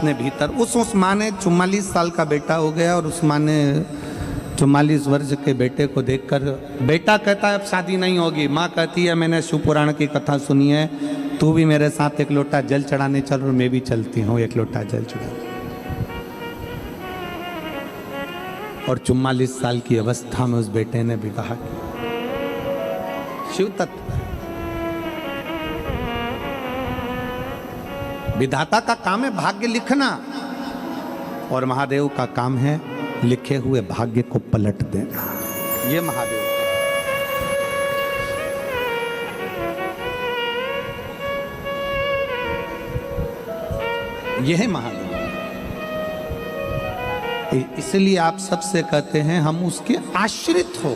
अपने भीतर। उस माँ ने 44 साल का बेटा हो गया और उस माँ ने 44 वर्ष के बेटे को देखकर, बेटा कहता है अब शादी नहीं होगी, माँ कहती है मैंने शिव पुराण की कथा सुनी है, तू भी मेरे साथ एक लोटा जल चढ़ाने चल और मैं भी चलती हूँ एक लोटा जल चढ़ा। और 44 साल की अवस्था में उस बेटे ने विवाह किया। शिव तत्व विधाता का काम है भाग्य लिखना, और महादेव का काम है लिखे हुए भाग्य को पलट देना। ये महादेव यह है महादेव। इसलिए आप सबसे कहते हैं हम उसके आश्रित हो,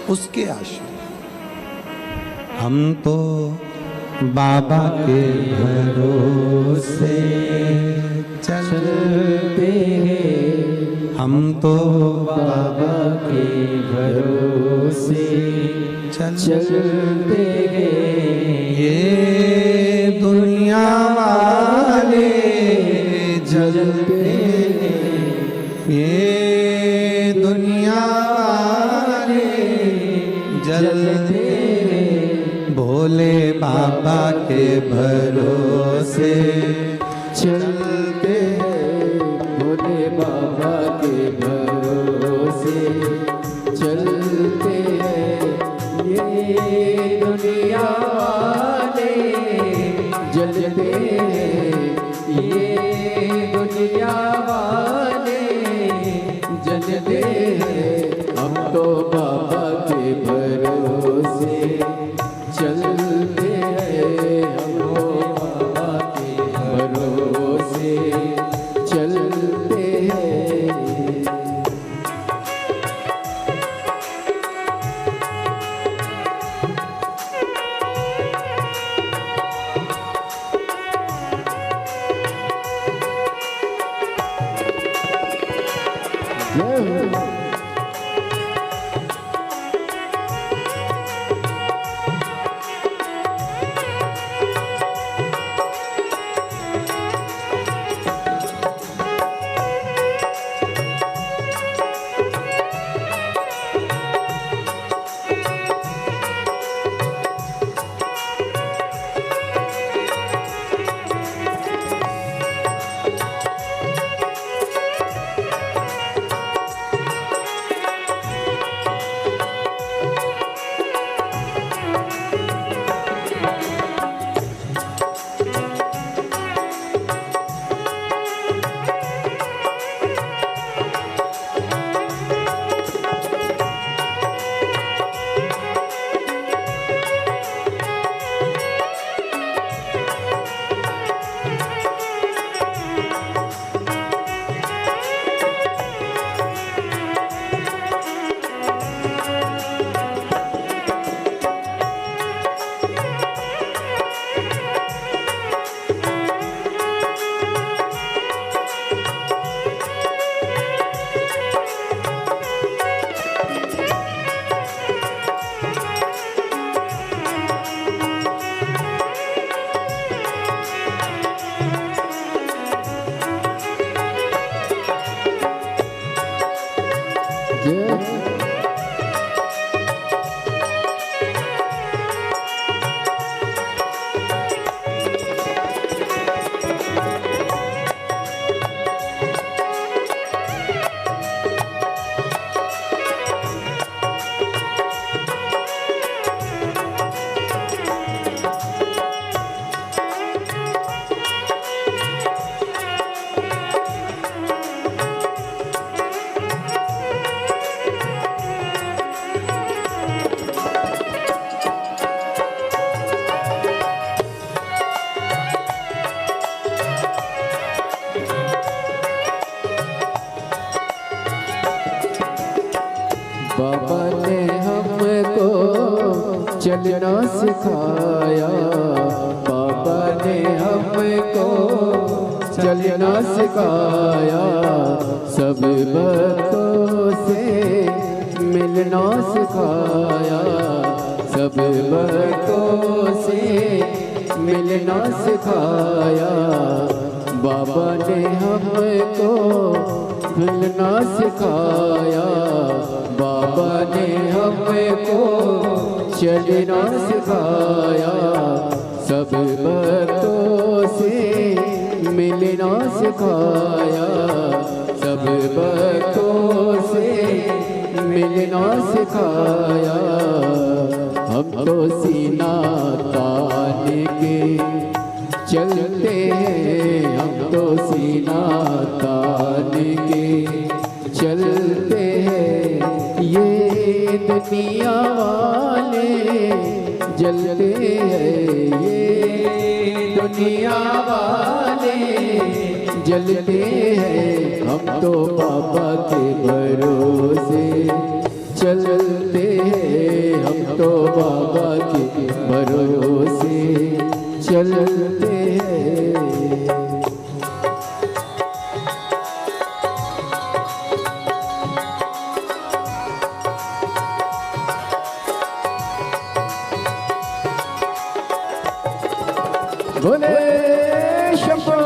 उसके आश्रित। हम तो बाबा के भरोसे चलते हैं, हम तो बाबा के भरोसे चलते हैं। ये दुनिया वाले जलते हैं, ये दुनिया वाले जलते हैं, भोले बाबा के भरोसे चलते हैं, भोले बाबा के भरोसे चलते हैं। ये दुनिया वाले जलते हैं, ये दुनिया वाले जलते हैं। हम तो बाबा के भरोसे चलते हैं, हम तो बाबा के भरोसे चलते हैं। बाबा ने हमको चलना सिखाया, बाबा ने हमको चलना सिखाया, सब भक्तों से मिलना सिखाया, सब भक्तों से मिलना सिखाया। बाबा ने हमको भूलना सिखाया, बाबा ने हमको चलना सिखाया, सब भक्तों से मिलना सिखाया, सब भक्तों से मिलना सिखाया। हम तो सीना तान के चलते हैं, हम तो सीना तान के चलते हैं। ये दुनिया वाले जलते हैं, ये दुनिया वाले जलते हैं। हम तो बाबा के भरोसे चलते हैं, हम तो बाबा के भरोसे चलते हैं। बोले शंभो।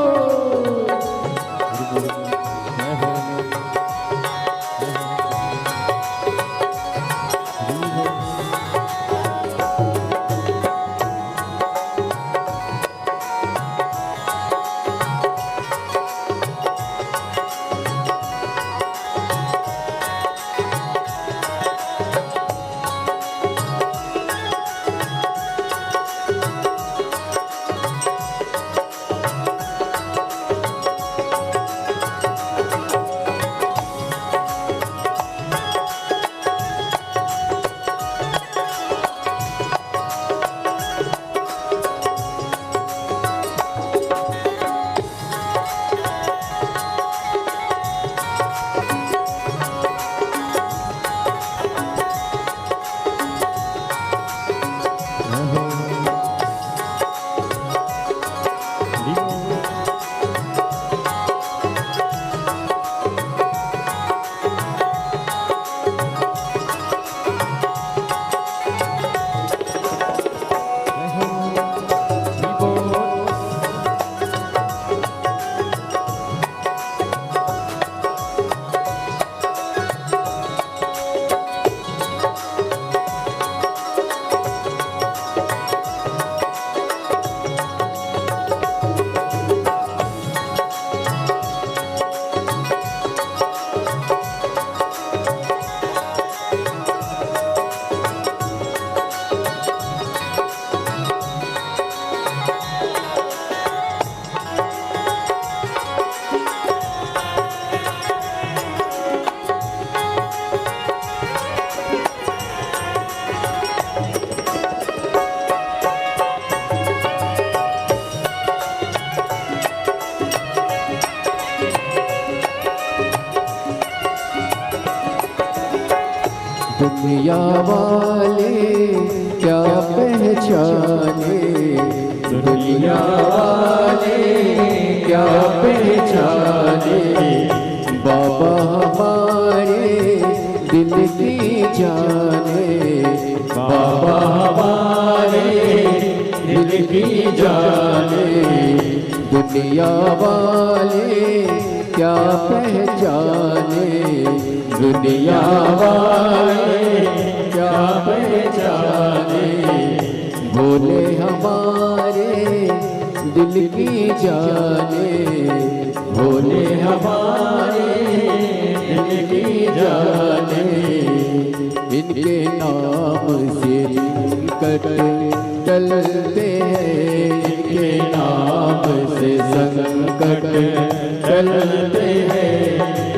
दुनिया वाले क्या पहचाने, दुनिया वाले क्या पहचाने। बाबा हमारे दिल की जाने, बाबा हमारे दिल की जाने। दुनिया वाले क्या पहचाने, दुनिया वाले क्या पहचाने। भोले हमारे दिल की जाने, भोले हमारे दिल की जाने। इनके नाम से संकट टलते हैं, इनके नाम से संकट टलते हैं।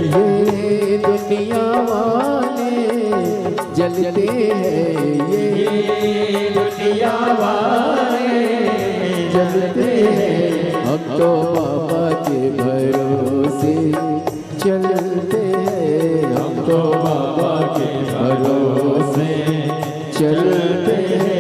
ये दुनिया वाले जलते हैं, ये दुनिया वाले जलते हैं। हम तो बाबा के भरोसे चलते हैं, हम तो बाबा के भरोसे चलते हैं।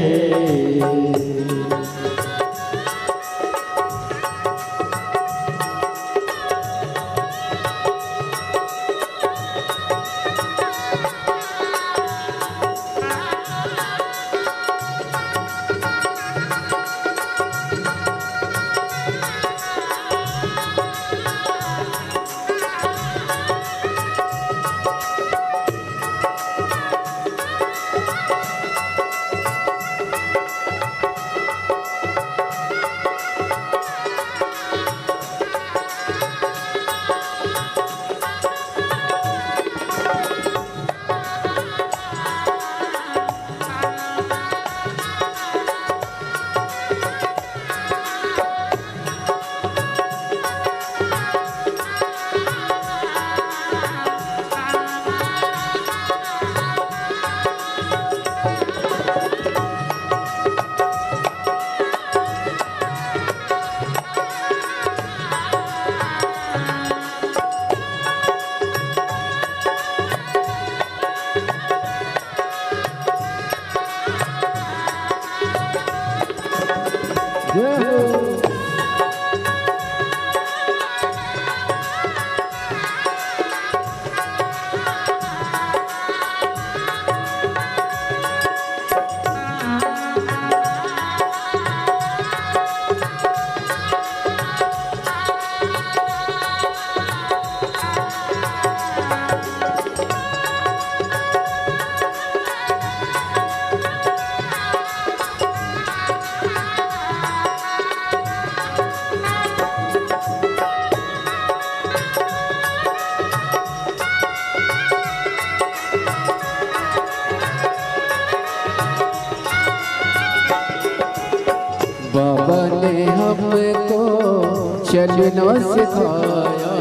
चलना सिखाया,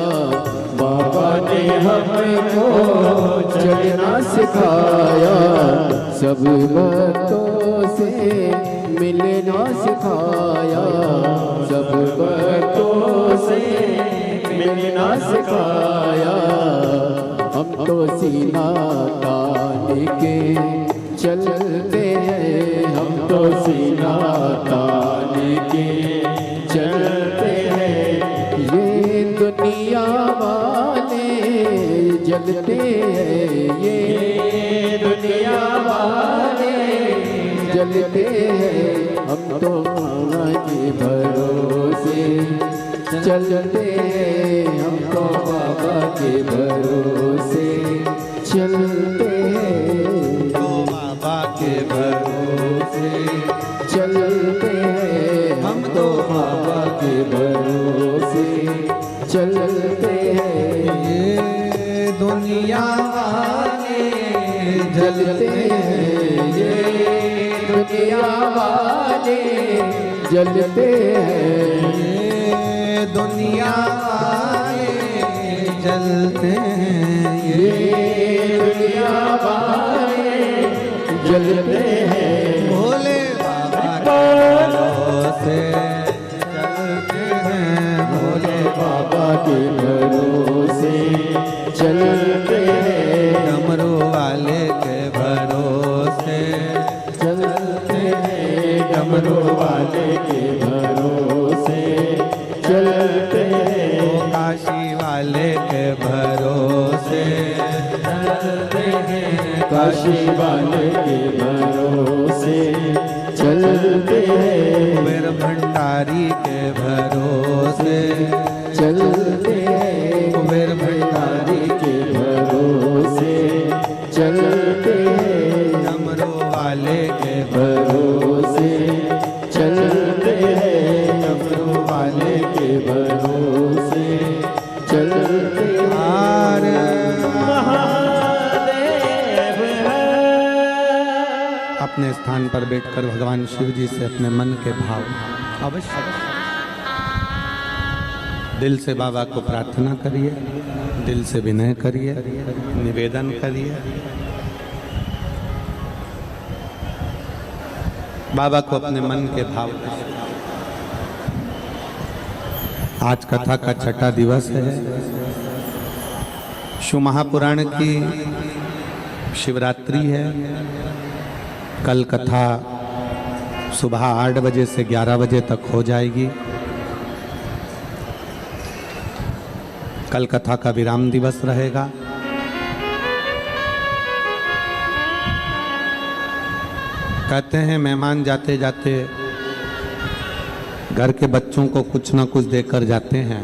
बाबा ने हमको चलना सिखाया, सब भक्तों से मिलना सिखाया, सब भक्तों से मिलना सिखाया। हम तो सीना तान के चलते हैं, हम तो सीना तान के चलते हैं। ये दुनिया वाले जलते हैं, ये दुनिया वाले जलते हैं। हम तो बाबा के भरोसे चलते हैं, हम तो बाबा के भरोसे चलते हैं, तो बाबा के भरोसे चलते हैं। हम तो बाबा के भरोसे चलते हैं। ये दुनिया वाले जलते हैं, ये दुनिया वाले जलते हैं, ये दुनिया वाले जलते हैं, ये दुनिया वाले जलते हैं। भोले बाबा के भरोसे चलते हैं, भोले बाबा के भरोसे चलते हैं, डमरू वाले के भरोसे चलते हैं, डमरू वाले के भरोसे चलते हैं, काशी वाले के भरोसे चलते हैं, काशी वाले के भरोसे चलते हैं, कुबेर भंडारी के भरोसे चलते हैं, कुबेर भंडारी के भरोसे चलते हैं, डमरू वाले के भरोसे चलते हैं, डमरू वाले के भरोसे चलते हैं। हार अपने स्थान पर बैठकर भगवान शिव जी से अपने मन के भाव अवश्य दिल से बाबा को प्रार्थना करिए, दिल से विनय करिए, निवेदन करिए। बाबा को अपने मन के भाव। आज कथा का छठा दिवस है। शिव महापुराण की शिवरात्रि है। कल कथा सुबह 8 बजे से 11 बजे तक हो जाएगी। कल कथा का विराम दिवस रहेगा। कहते हैं मेहमान जाते जाते घर के बच्चों को कुछ ना कुछ देकर जाते हैं।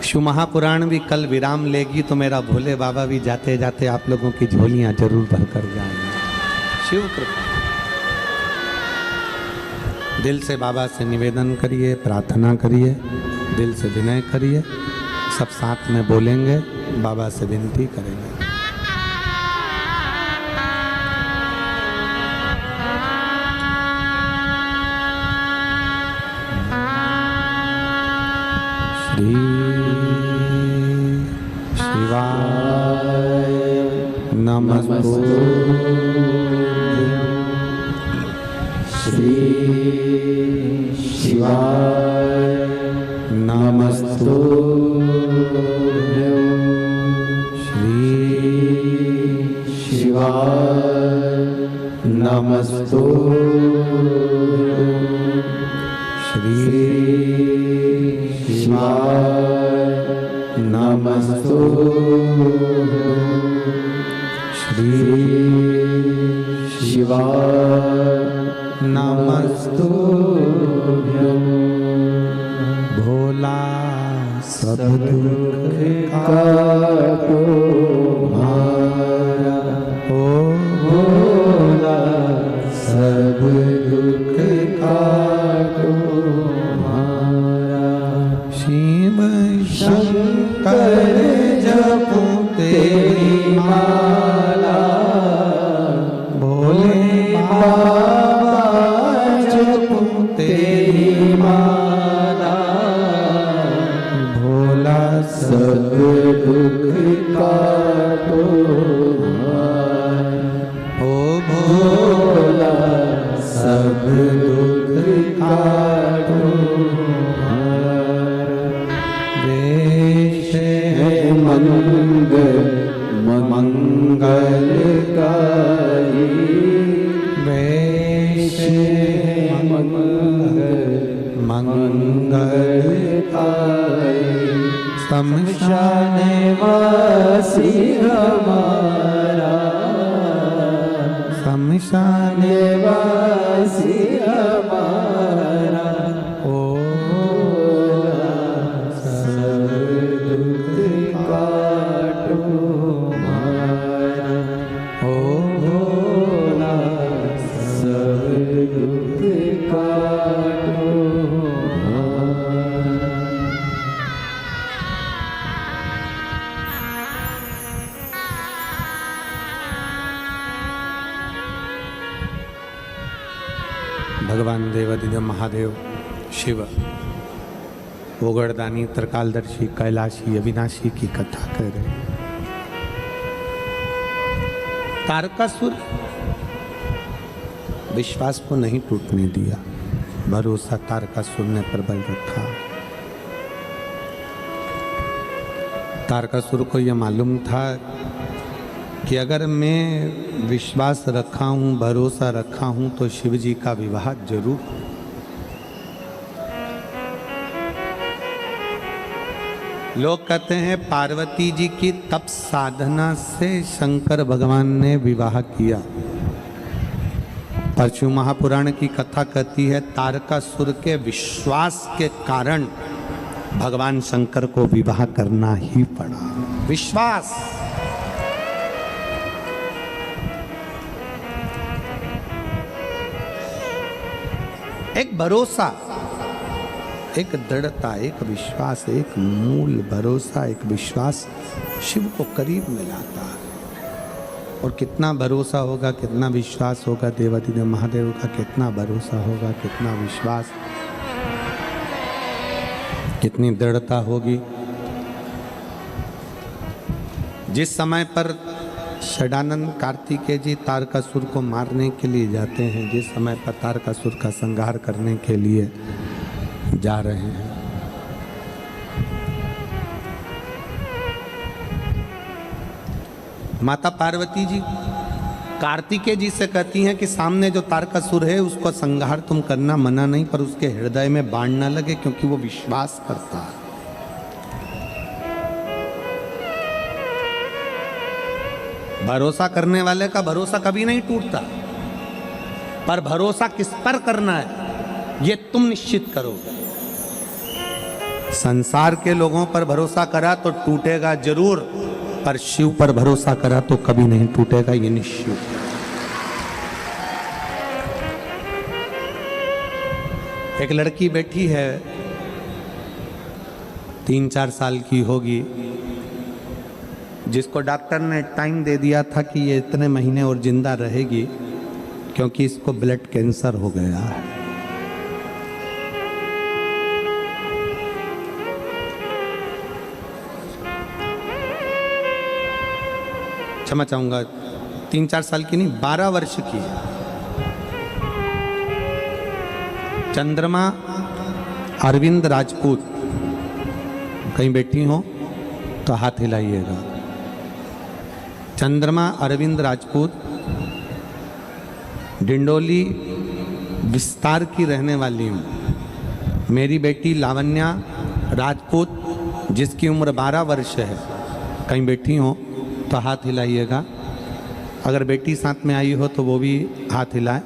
शिव महापुराण भी कल विराम लेगी तो मेरा भोले बाबा भी जाते जाते आप लोगों की झोलियां जरूर भर कर जाएंगे। शिव कृपा। दिल से बाबा से निवेदन करिए, प्रार्थना करिए, दिल से विनय करिए। सब साथ में बोलेंगे, बाबा से विनती करेंगे। श्री शिवाय नमस्तुभ्यं। श्री शिवाय नमस्तुभ्यं। श्री शिवाय नमस्तुभ्यं। श्री शिवाय नमस्तुभ्यं। श्री शिवाय नमस्तुभ्यं। भोला सब दुख काटो मारा, ओ भोला सब दुख काटो मारा। शिव शंकर जपो तेरी माला, भोले बाबा जपो तेरी माला। सब दुख काटो ओ भोला सब दुख काटो वेश है मंगलकारी वेश मंगलकारी शमशान वासी हमारा शमशान वासी हमारा ओ सब दुख काटो हमारा ओ भोला सब दुख काटो हमारा। भगवान देवादिदेव महादेव शिव ओगड़दानी त्रिकालदर्शी कैलाशी अविनाशी की कथा कर रहे। तारकासुर विश्वास को नहीं टूटने दिया, भरोसा तारकासुर ने प्रबल रखा। तारकासुर को यह मालूम था कि अगर मैं विश्वास रखा हूँ, भरोसा रखा हूँ तो शिव जी का विवाह जरूर। लोग कहते हैं पार्वती जी की तप साधना से शंकर भगवान ने विवाह किया। परशु महापुराण की कथा कहती है तारकासुर के विश्वास के कारण भगवान शंकर को विवाह करना ही पड़ा। विश्वास, एक भरोसा, एक दृढ़ता, एक विश्वास, एक मूल भरोसा, एक विश्वास शिव को करीब में लाता है। और कितना भरोसा होगा, कितना विश्वास होगा, देवादिदेव महादेव का कितना भरोसा होगा, कितना विश्वास, कितनी दृढ़ता होगी। जिस समय पर षडानंद कार्तिकेय जी तारकासुर को मारने के लिए जाते हैं, जिस समय पर तारकासुर का संहार करने के लिए जा रहे हैं, माता पार्वती जी कार्तिकेय जी से कहती हैं कि सामने जो तारकासुर है उसको संहार तुम करना मना नहीं, पर उसके हृदय में बाण न लगे क्योंकि वो विश्वास करता है। भरोसा करने वाले का भरोसा कभी नहीं टूटता, पर भरोसा किस पर करना है ये तुम निश्चित करोगे। संसार के लोगों पर भरोसा करा तो टूटेगा जरूर, पर शिव पर भरोसा करा तो कभी नहीं टूटेगा, ये निश्चित। एक लड़की बैठी है, 3-4 साल की होगी, जिसको डॉक्टर ने टाइम दे दिया था कि ये इतने महीने और जिंदा रहेगी क्योंकि इसको ब्लड कैंसर हो गया है। क्षमा चाहूंगा, 3-4 साल की नहीं, 12 वर्ष की है। चंद्रमा अरविंद राजपूत, कहीं बैठी हो तो हाथ हिलाइएगा। चंद्रमा अरविंद राजपूत डिंडोली विस्तार की रहने वाली हूँ। मेरी बेटी लावण्या राजपूत जिसकी उम्र 12 वर्ष है, कहीं बैठी हो तो हाथ हिलाइएगा। अगर बेटी साथ में आई हो तो वो भी हाथ हिलाए।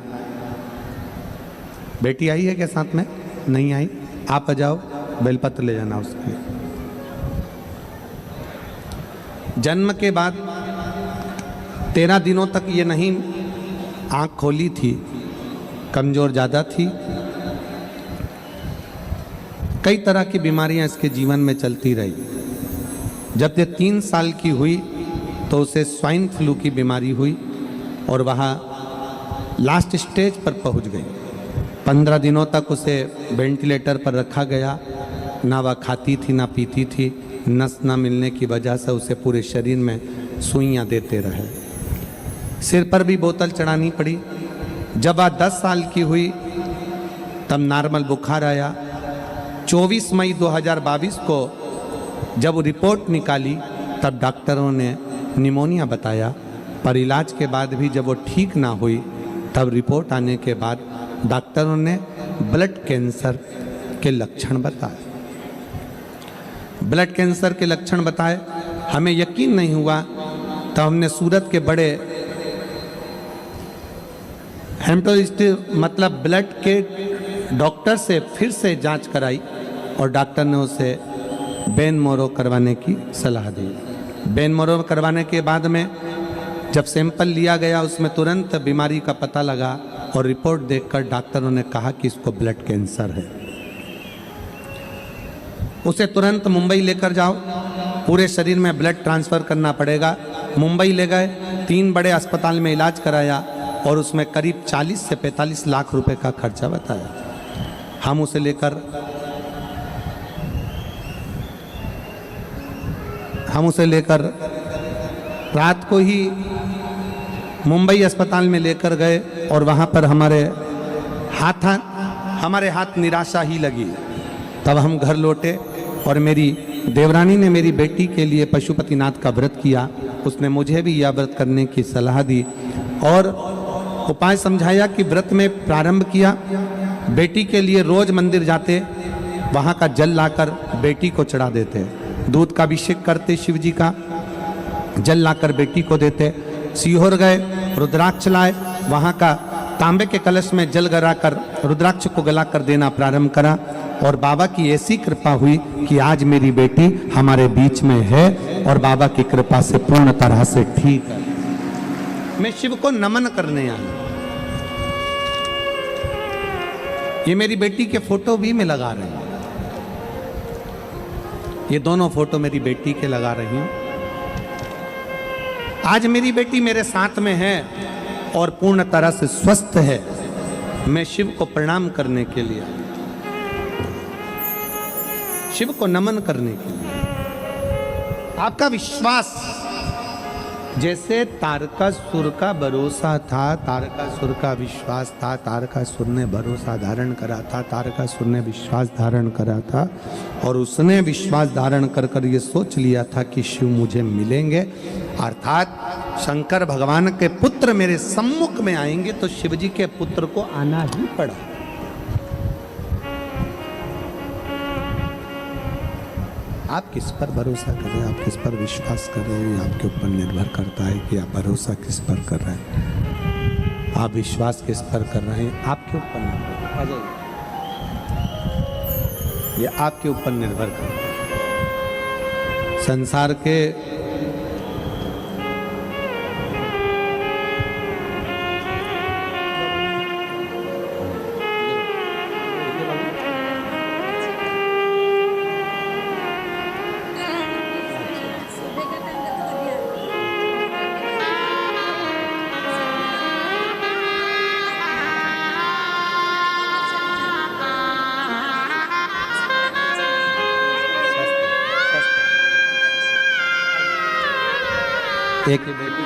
बेटी आई है क्या साथ में? नहीं आई? आप आ जाओ, बेलपत्र ले जाना उसके। जन्म के बाद 13 दिनों तक ये नहीं आंख खोली थी, कमजोर ज़्यादा थी। कई तरह की बीमारियां इसके जीवन में चलती रही। जब ये 3 साल की हुई तो उसे स्वाइन फ्लू की बीमारी हुई और वहाँ लास्ट स्टेज पर पहुँच गई। 15 दिनों तक उसे वेंटिलेटर पर रखा गया। ना वह खाती थी ना पीती थी, नस न मिलने की वजह से उसे पूरे शरीर में सुइयां देते रहे। सिर पर भी बोतल चढ़ानी पड़ी। जब वह 10 साल की हुई तब नॉर्मल बुखार आया। 24 मई 2022 को जब रिपोर्ट निकाली तब डॉक्टरों ने निमोनिया बताया, पर इलाज के बाद भी जब वो ठीक ना हुई तब रिपोर्ट आने के बाद डॉक्टरों ने ब्लड कैंसर के लक्षण बताए। ब्लड कैंसर के लक्षण बताए, हमें यकीन नहीं हुआ। तब हमने सूरत के बड़े हेमेटोलॉजिस्ट मतलब ब्लड के डॉक्टर से फिर से जांच कराई और डॉक्टर ने उसे बेन मोरो करवाने की सलाह दी। बेन मोरो करवाने के बाद में जब सैंपल लिया गया उसमें तुरंत बीमारी का पता लगा और रिपोर्ट देखकर डॉक्टरों ने कहा कि इसको ब्लड कैंसर है। उसे तुरंत मुंबई लेकर जाओ, पूरे शरीर में ब्लड ट्रांसफ़र करना पड़ेगा। मुंबई ले गए, 3 बड़े अस्पताल में इलाज कराया और उसमें करीब 40 से 45 लाख रुपए का खर्चा बताया। हम उसे लेकर रात को ही मुंबई अस्पताल में लेकर गए और वहाँ पर हमारे हाथ निराशा ही लगी। तब हम घर लौटे और मेरी देवरानी ने मेरी बेटी के लिए पशुपतिनाथ का व्रत किया। उसने मुझे भी यह व्रत करने की सलाह दी और उपाय समझाया कि व्रत में प्रारंभ किया। बेटी के लिए रोज मंदिर जाते, वहाँ का जल लाकर बेटी को चढ़ा देते, दूध का अभिषेक करते, शिव जी का जल लाकर बेटी को देते। सीहोर गए, रुद्राक्ष लाए, वहाँ का तांबे के कलश में जल गलाकर रुद्राक्ष को गलाकर देना प्रारंभ करा और बाबा की ऐसी कृपा हुई कि आज मेरी बेटी हमारे बीच में है और बाबा की कृपा से पूर्ण तरह से ठीक है। मैं शिव को नमन करने आया। ये मेरी बेटी के फोटो भी मैं लगा रही हूँ, ये दोनों फोटो मेरी बेटी के लगा रही हूँ। आज मेरी बेटी मेरे साथ में है और पूर्ण तरह से स्वस्थ है। मैं शिव को प्रणाम करने के लिए, शिव को नमन करने के लिए। आपका विश्वास जैसे तारकासुर का भरोसा था, तारकासुर का विश्वास था, तारकासुर ने भरोसा धारण करा था, तारकासुर ने विश्वास धारण करा था और उसने विश्वास धारण कर कर ये सोच लिया था कि शिव मुझे मिलेंगे, अर्थात शंकर भगवान के पुत्र मेरे सम्मुख में आएंगे, तो शिव जी के पुत्र को आना ही पड़ा। आप किस पर भरोसा कर रहे हैं, आप किस पर विश्वास कर रहे हैं, आपके ऊपर निर्भर करता है कि आप भरोसा किस पर कर रहे हैं, आप विश्वास किस पर कर रहे हैं, आपके ऊपर निर्भर करता है। ये आपके ऊपर निर्भर करता है। संसार के एक बेटी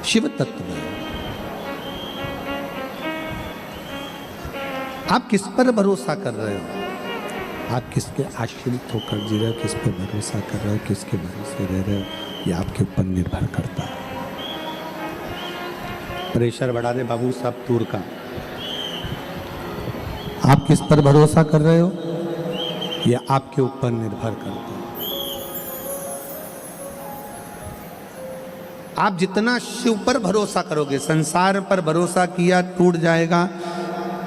शिव तत्व है। आप किस पर भरोसा कर रहे हो, आप किसके आश्रित होकर जी रहे हो, किस पर भरोसा कर रहे हो, किसके भरोसे रह रहे हो, ये आपके ऊपर निर्भर करता है। प्रेशर बढ़ा दे बाबू साहब तूर का। आप किस पर भरोसा कर रहे हो, यह आपके ऊपर निर्भर करता है। आप जितना शिव पर भरोसा करोगे, संसार पर भरोसा किया टूट जाएगा,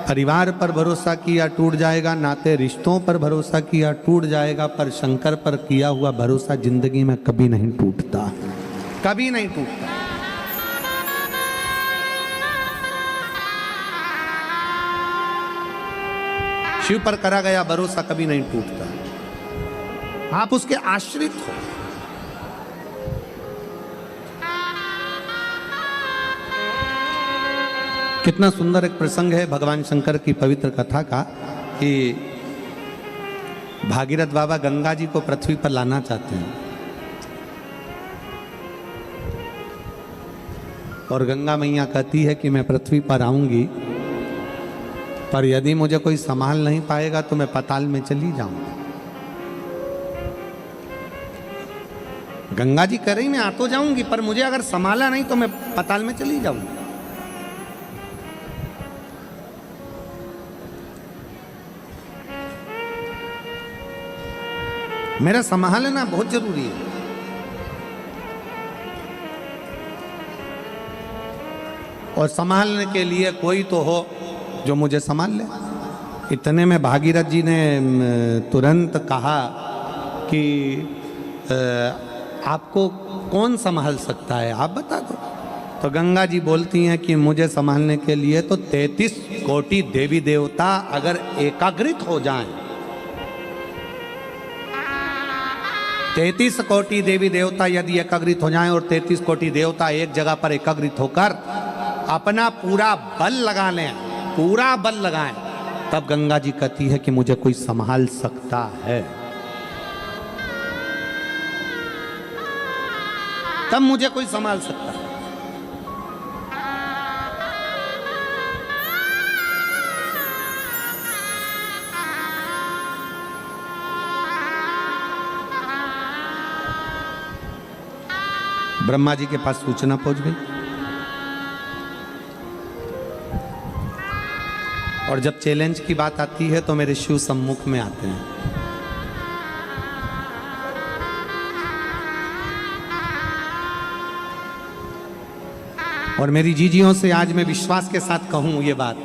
परिवार पर भरोसा किया टूट जाएगा, नाते रिश्तों पर भरोसा किया टूट जाएगा, पर शंकर पर किया हुआ भरोसा जिंदगी में कभी नहीं टूटता, कभी नहीं टूटता। शिव पर करा गया भरोसा कभी नहीं टूटता। आप उसके आश्रित हो। कितना सुंदर एक प्रसंग है भगवान शंकर की पवित्र कथा का कि भागीरथ बाबा गंगा जी को पृथ्वी पर लाना चाहते हैं और गंगा मैया कहती है कि मैं पृथ्वी पर आऊंगी, पर यदि मुझे कोई संभाल नहीं पाएगा तो मैं पाताल में चली जाऊंगी। गंगा जी कह रही मैं आ तो जाऊंगी, पर मुझे अगर संभाला नहीं तो मैं पाताल में चली जाऊंगी। मेरा संभालना बहुत जरूरी है। और संभालने के लिए कोई तो हो जो मुझे संभाल ले। इतने में भागीरथ जी ने तुरंत कहा कि आपको कौन संभाल सकता है, आप बता दो। तो गंगा जी बोलती हैं कि मुझे संभालने के लिए तो 33 कोटि देवी देवता अगर एकाग्रित हो जाएं, 33 कोटि देवी देवता यदि एकाग्रित हो जाएं और 33 कोटि देवता एक जगह पर एकाग्रित होकर अपना पूरा बल लगा लें, पूरा बल लगाएं, तब गंगा जी कहती है कि मुझे कोई संभाल सकता है, तब मुझे कोई संभाल सकता है। ब्रह्मा जी के पास सूचना पहुंच गई और जब चैलेंज की बात आती है तो मेरे शिव सम्मुख में आते हैं। और मेरी जीजियों से आज मैं विश्वास के साथ कहूं ये बात,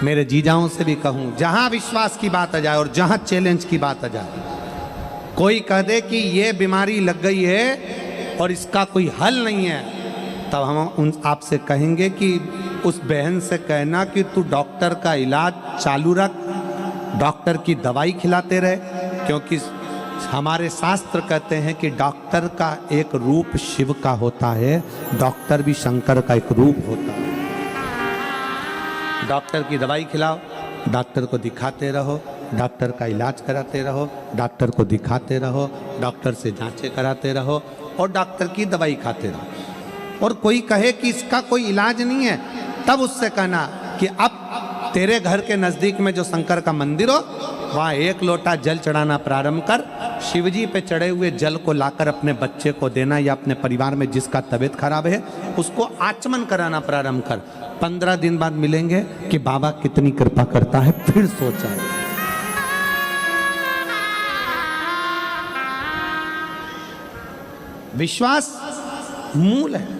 मेरे जीजाओं से भी कहूं, जहां विश्वास की बात आ जाए और जहां चैलेंज की बात आ जाए, कोई कह दे कि ये बीमारी लग गई है और इसका कोई हल नहीं है, तब हम उन आपसे कहेंगे कि उस बहन से कहना कि तू डॉक्टर का इलाज चालू रख, डॉक्टर की दवाई खिलाते रहे, क्योंकि हमारे शास्त्र कहते हैं कि डॉक्टर का एक रूप शिव का होता है, डॉक्टर भी शंकर का एक रूप होता है। डॉक्टर की दवाई खिलाओ, डॉक्टर को दिखाते रहो, डॉक्टर का इलाज कराते रहो, डॉक्टर को दिखाते रहो, डॉक्टर से जांचें कराते रहो और डॉक्टर की दवाई खाते रहो। और कोई कहे कि इसका कोई इलाज नहीं है, तब उससे कहना कि अब तेरे घर के नज़दीक में जो शंकर का मंदिर हो वहाँ एक लोटा जल चढ़ाना प्रारंभ कर, शिवजी पे चढ़े हुए जल को लाकर अपने बच्चे को देना या अपने परिवार में जिसका तबीयत खराब है उसको आचमन कराना प्रारंभ कर। 15 दिन बाद मिलेंगे कि बाबा कितनी कृपा करता है, फिर सोचा। विश्वास मूल है।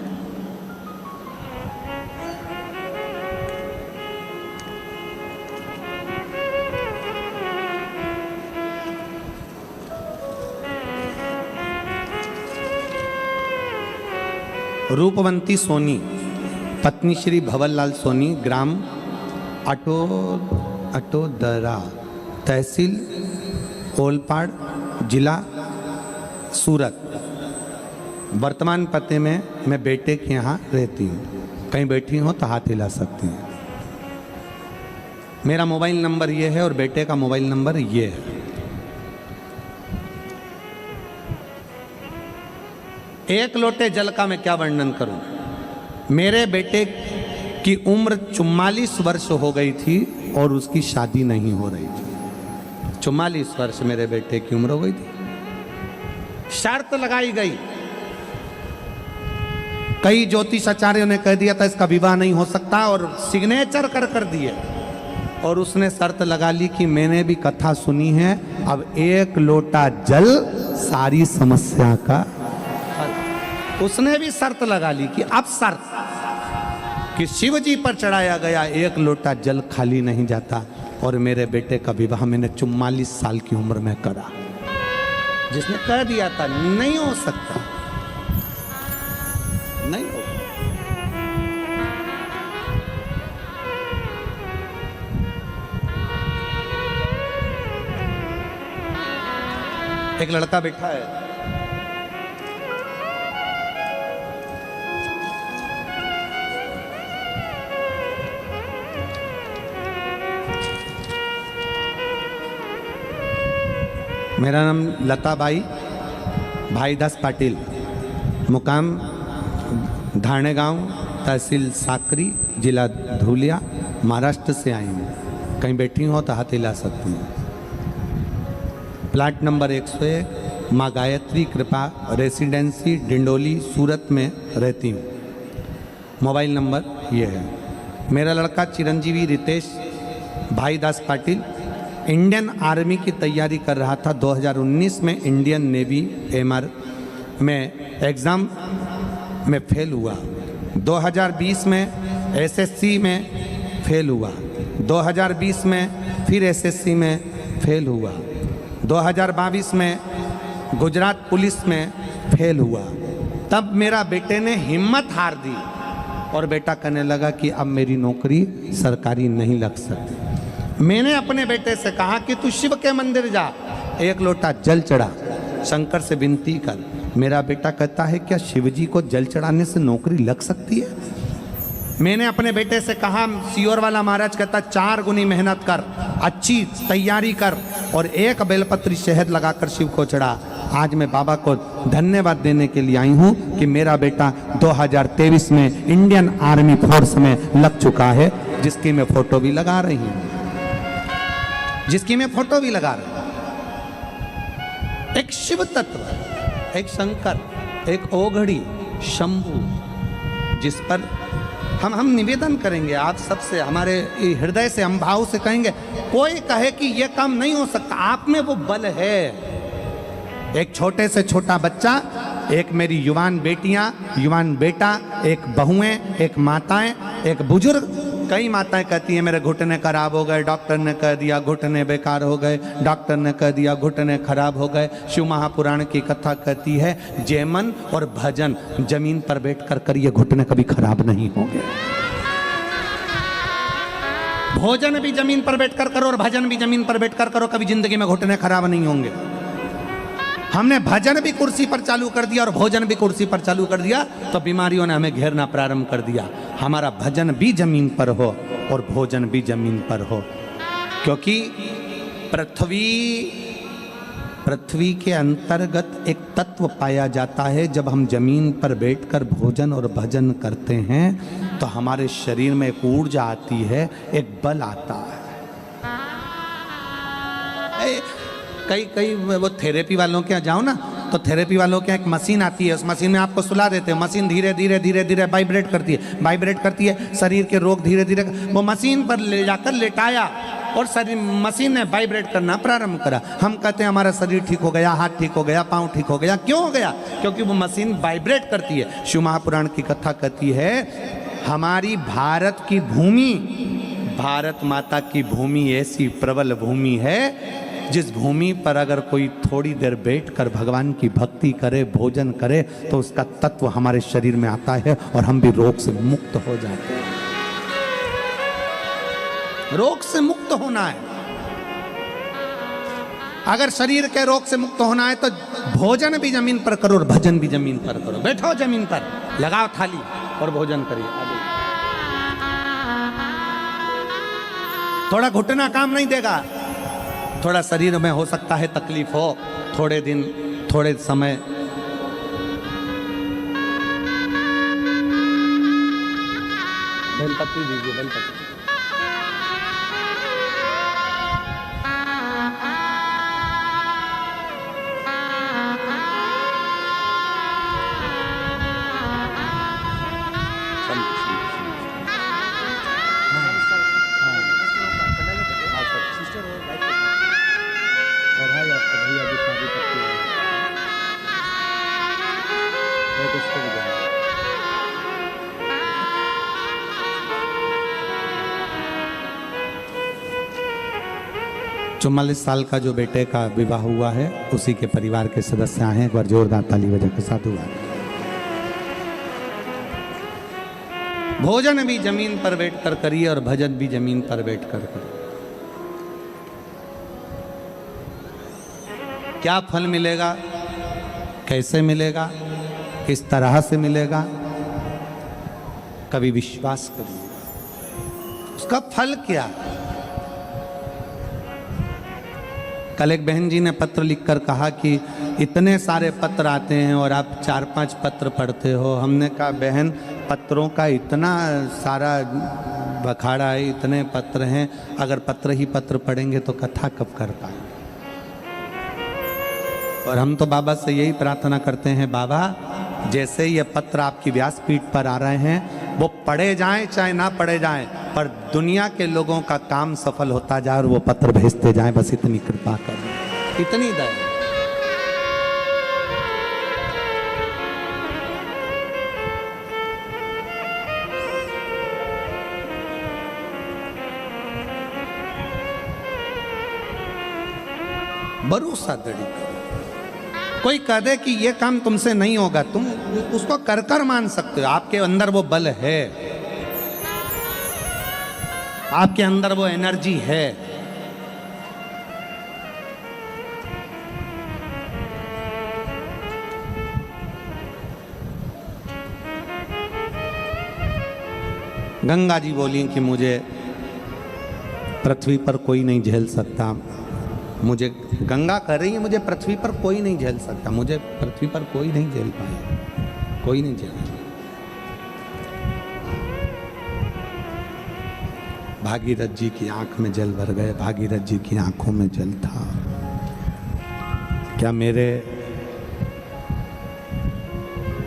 रूपवंती सोनी, पत्नी श्री भवरलाल सोनी, ग्राम अटोदरा, तहसील ओलपाड़, जिला सूरत। वर्तमान पते में मैं बेटे के यहाँ रहती हूँ। कहीं बैठी हो तो हाथ हिला सकती हैं। मेरा मोबाइल नंबर ये है और बेटे का मोबाइल नंबर ये है। एक लोटे जल का मैं क्या वर्णन करूं। मेरे बेटे की उम्र 44 वर्ष हो गई थी और उसकी शादी नहीं हो रही थी। 44 वर्ष मेरे बेटे की उम्र हो गई थी। शर्त लगाई गई, कई ज्योतिष आचार्यों ने कह दिया था इसका विवाह नहीं हो सकता और सिग्नेचर कर दिए। और उसने शर्त लगा ली कि मैंने भी कथा सुनी है, अब एक लोटा जल सारी समस्या का। उसने भी शर्त लगा ली कि अब शर्त कि शिव जी पर चढ़ाया गया एक लोटा जल खाली नहीं जाता। और मेरे बेटे का विवाह मैंने 44 साल की उम्र में करा। जिसने कह दिया था नहीं हो सकता, नहीं हो। एक लड़का बैठा है, मेरा नाम लताबाई भाईदास पाटिल, मुकाम धाणे गांव, तहसील साकरी, जिला धुलिया, महाराष्ट्र से आई हूँ। कहीं बैठी हो तो हाथ हिला सकती हूँ। प्लाट नंबर 101, माँ गायत्री कृपा रेसिडेंसी, डिंडोली, सूरत में रहती हूँ। मोबाइल नंबर ये है। मेरा लड़का चिरंजीवी रितेश भाईदास पाटिल इंडियन आर्मी की तैयारी कर रहा था। 2019 में इंडियन नेवी एमआर में एग्ज़ाम में फेल हुआ। 2020 में एसएससी में फेल हुआ। 2020 में फिर एसएससी में फेल हुआ। 2022 में गुजरात पुलिस में फेल हुआ। तब मेरा बेटे ने हिम्मत हार दी और बेटा कहने लगा कि अब मेरी नौकरी सरकारी नहीं लग सकती। मैंने अपने बेटे से कहा कि तू शिव के मंदिर जा, एक लोटा जल चढ़ा, शंकर से विनती कर। मेरा बेटा कहता है क्या शिवजी को जल चढ़ाने से नौकरी लग सकती है? मैंने अपने बेटे से कहा, सियोर वाला महाराज कहता 4 गुनी मेहनत कर, अच्छी तैयारी कर और एक बेलपत्री शहद लगाकर शिव को चढ़ा। आज मैं बाबा को धन्यवाद देने के लिए आई हूँ कि मेरा बेटा 2023 में इंडियन आर्मी फोर्स में लग चुका है, जिसकी मैं फोटो भी लगा रही हूँ, जिसकी मैं फोटो भी लगा रही हूँ। एक शिव तत्व, एक शंकर, एक ओघड़ी, शंभु, जिस पर हम निवेदन करेंगे आप सबसे, हमारे हृदय से, हम भाव से कहेंगे। कोई कहे कि यह काम नहीं हो सकता, आप में वो बल है। एक छोटे से छोटा बच्चा, एक मेरी युवान बेटियां, युवान बेटा, एक बहुएं, एक माताएं, एक बुजुर्ग। कई माताएं कहती हैं मेरे घुटने खराब हो गए, डॉक्टर ने कह दिया घुटने बेकार हो गए, डॉक्टर ने कह दिया घुटने खराब हो गए। शिव महापुराण की कथा कहती है जयमन और भजन जमीन पर बैठकर करिए, घुटने कभी खराब नहीं होंगे। भोजन भी जमीन पर बैठकर करो और भजन भी जमीन पर बैठकर करो, कभी जिंदगी में घुटने खराब नहीं होंगे। हमने भजन भी कुर्सी पर चालू कर दिया और भोजन भी कुर्सी पर चालू कर दिया तो बीमारियों ने हमें घेरना प्रारंभ कर दिया। हमारा भजन भी जमीन पर हो और भोजन भी जमीन पर हो, क्योंकि पृथ्वी के अंतर्गत एक तत्व पाया जाता है। जब हम जमीन पर बैठकर भोजन और भजन करते हैं तो हमारे शरीर में एक ऊर्जा आती है, एक बल आता है। कई वो थेरेपी वालों के यहाँ जाओ ना, तो थेरेपी वालों के यहाँ एक मशीन आती है, उस मशीन में आपको सुला देते हैं। मशीन धीरे धीरे धीरे धीरे वाइब्रेट करती है, शरीर के रोग धीरे धीरे, वो मशीन पर ले जाकर लेटाया और शरीर, मशीन ने वाइब्रेट करना प्रारंभ करा। हम कहते हैं हमारा शरीर ठीक हो गया, हाथ ठीक हो गया, पाँव ठीक हो गया। क्यों हो गया? क्योंकि वो मशीन वाइब्रेट करती है। शिव महापुराण की कथा कहती है हमारी भारत की भूमि, भारत माता की भूमि ऐसी प्रबल भूमि है, जिस भूमि पर अगर कोई थोड़ी देर बैठकर भगवान की भक्ति करे, भोजन करे, तो उसका तत्व हमारे शरीर में आता है और हम भी रोग से मुक्त हो जाते हैं। रोग से मुक्त होना है, अगर शरीर के रोग से मुक्त होना है तो भोजन भी जमीन पर करो और भजन भी जमीन पर करो। बैठो जमीन पर, लगाओ थाली और भोजन करिए। थोड़ा घुटना काम नहीं देगा, थोड़ा शरीर में हो सकता है तकलीफ हो, थोड़े दिन, थोड़े समय। बेलपत्री दीजिए, बेलपत्री। चौवालीस साल का जो बेटे का विवाह हुआ है, उसी के परिवार के सदस्य आए हैं। एक बार जोरदार ताली बजा के साथ हुआ। भोजन भी जमीन पर बैठकर करिए और भजन भी जमीन पर बैठकर करिए। क्या फल मिलेगा, कैसे मिलेगा, किस तरह से मिलेगा, कभी विश्वास करिए। उसका फल क्या, कल एक बहन जी ने पत्र लिखकर कहा कि इतने सारे पत्र आते हैं और आप 4-5 पत्र पढ़ते हो। हमने कहा बहन, पत्रों का इतना सारा बखाड़ा है, इतने पत्र हैं, अगर पत्र ही पत्र पढ़ेंगे तो कथा कब कर पाएंगे। और हम तो बाबा से यही प्रार्थना करते हैं, बाबा जैसे ये पत्र आपकी व्यासपीठ पर आ रहे हैं वो पढ़े जाएं चाहे ना पढ़े जाएं, पर दुनिया के लोगों का काम सफल होता जाए और वो पत्र भेजते जाएं, बस इतनी कृपा करें, इतनी दया। भरोसा दृढ़ करो। कोई कह दे कि ये काम तुमसे नहीं होगा, तुम उसको कर कर मान सकते हो। आपके अंदर वो बल है, आपके अंदर वो एनर्जी है। गंगा जी बोली कि मुझे पृथ्वी पर कोई नहीं झेल सकता। मुझे गंगा कह रही है मुझे पृथ्वी पर कोई नहीं झेल सकता, मुझे पृथ्वी पर कोई नहीं झेल पाया, कोई नहीं झेल। भागीरथ जी की आंख में जल भर गए, भागीरथ जी की आंखों में जल था। क्या मेरे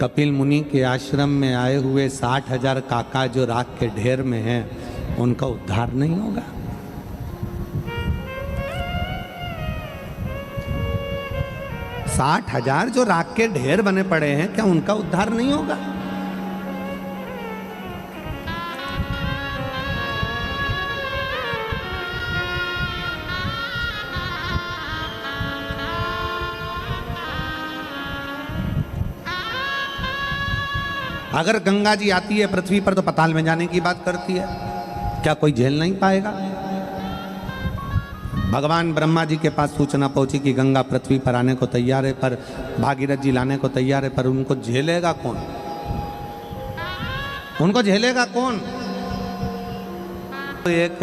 कपिल मुनि के आश्रम में आए हुए 60,000 काका जो राख के ढेर में हैं, उनका उद्धार नहीं होगा? 60,000 जो राख के ढेर बने पड़े हैं, क्या उनका उद्धार नहीं होगा? अगर गंगा जी आती है पृथ्वी पर तो पाताल में जाने की बात करती है, क्या कोई झेल नहीं पाएगा? भगवान ब्रह्मा जी के पास सूचना पहुंची कि गंगा पृथ्वी पर आने को तैयार है, पर भागीरथ जी लाने को तैयार है, पर उनको झेलेगा कौन? उनको झेलेगा कौन? तो एक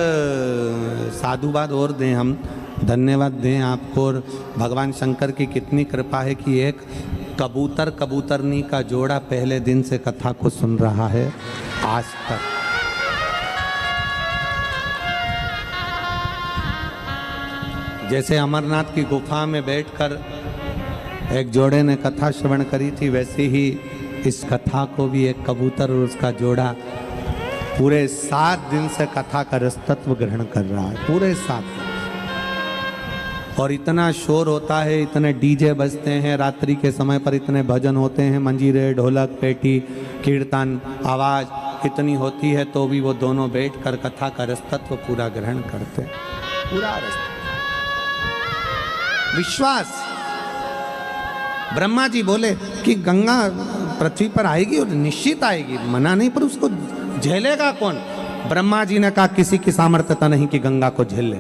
साधुवाद और दें, हम धन्यवाद दें आपको। और भगवान शंकर की कितनी कृपा है कि एक कबूतर कबूतरनी का जोड़ा पहले दिन से कथा को सुन रहा है आज तक। जैसे अमरनाथ की गुफा में बैठकर एक जोड़े ने कथा श्रवण करी थी, वैसे ही इस कथा को भी एक कबूतर और उसका जोड़ा पूरे 7 दिन से कथा का रसतत्व ग्रहण कर रहा है, पूरे 7 दिन। और इतना शोर होता है, इतने डीजे बजते हैं रात्रि के समय पर, इतने भजन होते हैं, मंजीरे, ढोलक, पेटी, कीर्तन, आवाज इतनी होती है, तो भी वो दोनों बैठकर कथा का रसतत्व पूरा ग्रहण करते हैं, पूरा रसतत्व। विश्वास। ब्रह्मा जी बोले कि गंगा पृथ्वी पर आएगी और निश्चित आएगी, मना नहीं, पर उसको झेलेगा कौन? ब्रह्मा जी ने कहा किसी की सामर्थ्यता नहीं कि गंगा को झेल ले।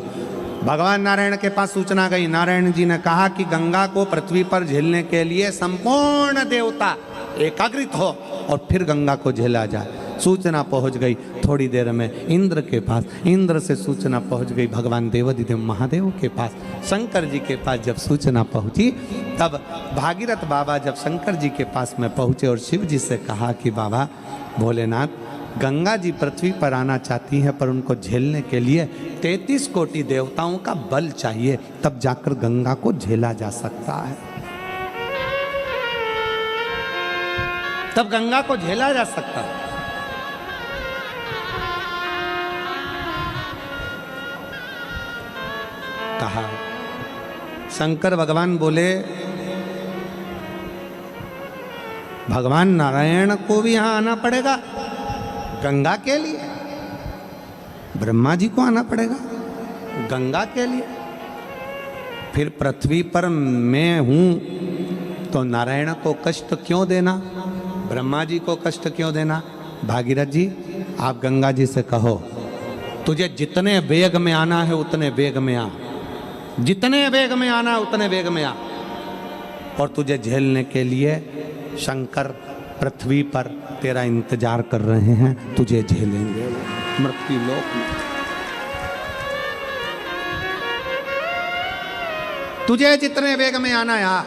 भगवान नारायण के पास सूचना गई, नारायण जी ने कहा कि गंगा को पृथ्वी पर झेलने के लिए संपूर्ण देवता एकाग्रित हो और फिर गंगा को झेला जाए। सूचना पहुंच गई थोड़ी देर में इंद्र के पास, इंद्र से सूचना पहुंच गई भगवान देवाधिदेव महादेव के पास, शंकर जी के पास जब सूचना पहुंची तब भागीरथ बाबा जब शंकर जी के पास में पहुंचे और शिव जी से कहा कि बाबा भोलेनाथ, गंगा जी पृथ्वी पर आना चाहती हैं, पर उनको झेलने के लिए 33 कोटि देवताओं का बल चाहिए, तब जाकर गंगा को झेला जा सकता है, तब गंगा को झेला जा सकता है। कहा शंकर भगवान बोले, भगवान नारायण को भी यहां आना पड़ेगा गंगा के लिए, ब्रह्मा जी को आना पड़ेगा गंगा के लिए, फिर पृथ्वी पर मैं हूं तो नारायण को कष्ट क्यों देना, ब्रह्मा जी को कष्ट क्यों देना? भागीरथ जी आप गंगा जी से कहो तुझे जितने वेग में आना है उतने वेग में आ, जितने वेग में आना उतने वेग में आ, और तुझे झेलने के लिए शंकर पृथ्वी पर तेरा इंतजार कर रहे हैं, तुझे झेलेंगे मृत्यु लोक में। तुझे जितने वेग में आना है आ।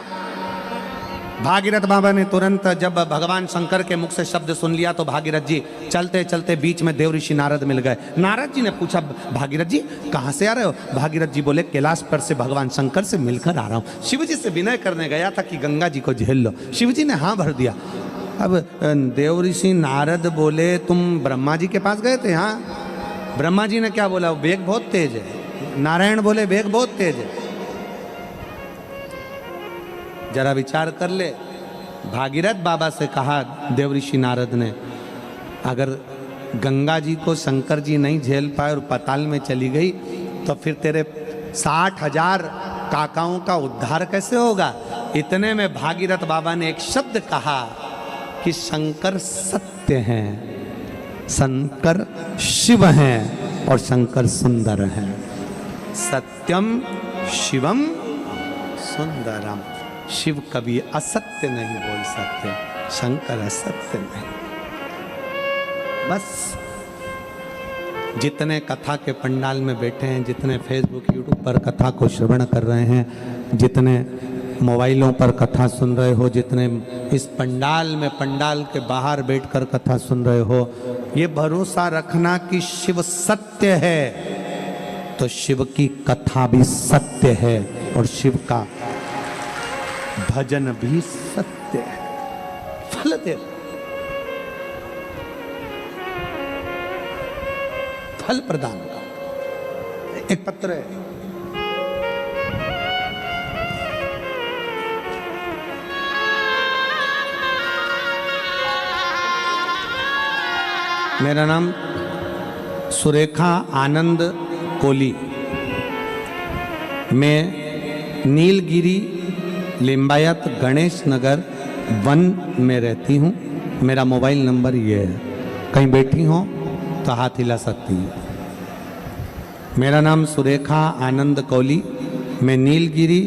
भागीरथ बाबा ने तुरंत जब भगवान शंकर के मुख से शब्द सुन लिया तो भागीरथ जी चलते चलते बीच में देव ऋषि नारद मिल गए। नारद जी ने पूछा, भागीरथ जी कहाँ से आ रहे हो? भागीरथ जी बोले, कैलाश पर से भगवान शंकर से मिलकर आ रहा हूँ। शिव जी से विनय करने गया था कि गंगा जी को झेल लो। शिव जी ने हाँ भर दिया। अब देव ऋषि नारद बोले, तुम ब्रह्मा जी के पास गए थे? हाँ। ब्रह्मा जी ने क्या बोला? वेग बहुत तेज है। नारायण बोले, वेग बहुत तेज है। जरा विचार कर ले। भागीरथ बाबा से कहा देव ऋषि नारद ने, अगर गंगा जी को शंकर जी नहीं झेल पाए और पाताल में चली गई तो फिर तेरे 60,000 काकाओं का उद्धार कैसे होगा? इतने में भागीरथ बाबा ने एक शब्द कहा कि शंकर सत्य हैं, शंकर शिव हैं और शंकर सुंदर हैं। सत्यम शिवम सुंदरम। शिव कभी असत्य नहीं बोल सकते, शंकर असत्य नहीं। बस जितने कथा के पंडाल में बैठे हैं, जितने फेसबुक यूट्यूब पर कथा को श्रवण कर रहे हैं, जितने मोबाइलों पर कथा सुन रहे हो, जितने इस पंडाल में पंडाल के बाहर बैठकर कथा सुन रहे हो, ये भरोसा रखना कि शिव सत्य है तो शिव की कथा भी सत्य है और शिव का भजन भी सत्य है, फल दे, फल प्रदान का। एक पत्र है, मेरा नाम सुरेखा आनंद कोली, मैं नीलगिरी लिंबायत गणेश नगर 1 में रहती हूँ। मेरा मोबाइल नंबर ये है, कहीं बैठी हो तो हाथ हिला सकती है। मेरा नाम सुरेखा आनंद कोली, मैं नीलगिरी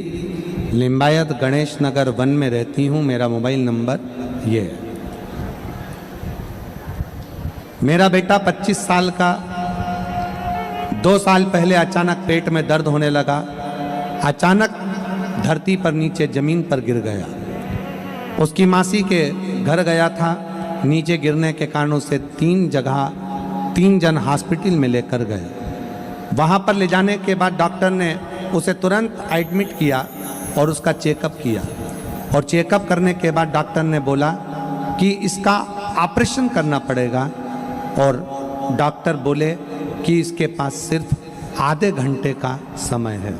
लिंबायत गणेश नगर 1 में रहती हूँ। मेरा मोबाइल नंबर ये है। मेरा बेटा 25 साल का 2 साल पहले अचानक पेट में दर्द होने लगा। अचानक धरती पर नीचे जमीन पर गिर गया। उसकी मासी के घर गया था। नीचे गिरने के कारण उसे 3 जन हॉस्पिटल में लेकर गए। वहाँ पर ले जाने के बाद डॉक्टर ने उसे तुरंत एडमिट किया और उसका चेकअप किया। और चेकअप करने के बाद डॉक्टर ने बोला कि इसका ऑपरेशन करना पड़ेगा। और डॉक्टर बोले कि इसके पास सिर्फ आधे घंटे का समय है,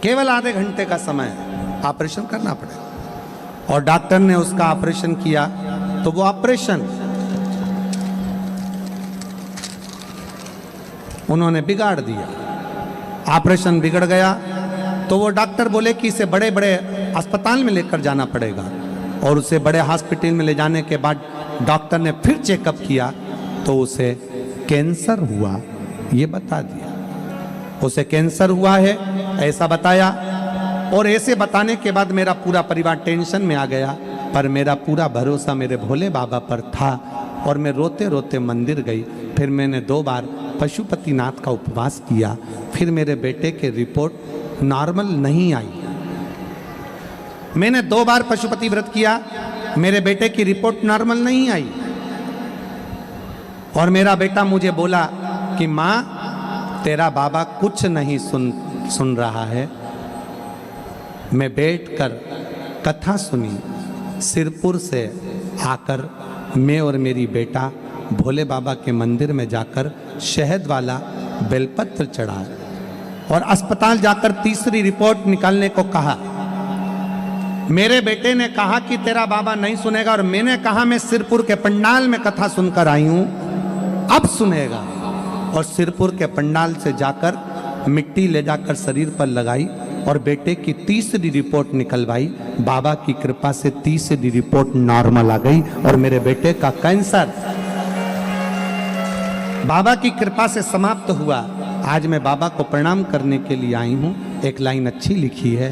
केवल आधे घंटे का समय है, ऑपरेशन करना पड़ेगा। और डॉक्टर ने उसका ऑपरेशन किया तो वो ऑपरेशन उन्होंने बिगाड़ दिया। ऑपरेशन बिगड़ गया तो वो डॉक्टर बोले कि इसे बड़े बड़े अस्पताल में लेकर जाना पड़ेगा। और उसे बड़े हॉस्पिटल में ले जाने के बाद डॉक्टर ने फिर चेकअप किया तो उसे कैंसर हुआ, ये बता दिया। उसे कैंसर हुआ है ऐसा बताया। और ऐसे बताने के बाद मेरा पूरा परिवार टेंशन में आ गया। पर मेरा पूरा भरोसा मेरे भोले बाबा पर था और मैं रोते रोते मंदिर गई। फिर मैंने 2 बार पशुपतिनाथ का उपवास किया। फिर मेरे बेटे के रिपोर्ट नॉर्मल नहीं आई। मैंने 2 बार पशुपति व्रत किया, मेरे बेटे की रिपोर्ट नॉर्मल नहीं आई। और मेरा बेटा मुझे बोला कि माँ तेरा बाबा कुछ नहीं सुन रहा है। मैं बैठकर कथा सुनी। सिरपुर से आकर मैं और मेरी बेटा भोले बाबा के मंदिर में जाकर शहद वाला बेलपत्र चढ़ाया और अस्पताल जाकर तीसरी रिपोर्ट निकालने को कहा। मेरे बेटे ने कहा कि तेरा बाबा नहीं सुनेगा और मैंने कहा मैं सिरपुर के पंडाल में कथा सुनकर आई हूं, अब सुनेगा। और सिरपुर के पंडाल से जाकर मिट्टी ले जाकर शरीर पर लगाई और बेटे की तीसरी रिपोर्ट निकलवाई। बाबा की कृपा से तीसरी रिपोर्ट नॉर्मल आ गई और मेरे बेटे का कैंसर बाबा की कृपा से समाप्त हुआ। आज मैं बाबा को प्रणाम करने के लिए आई हूँ। एक लाइन अच्छी लिखी है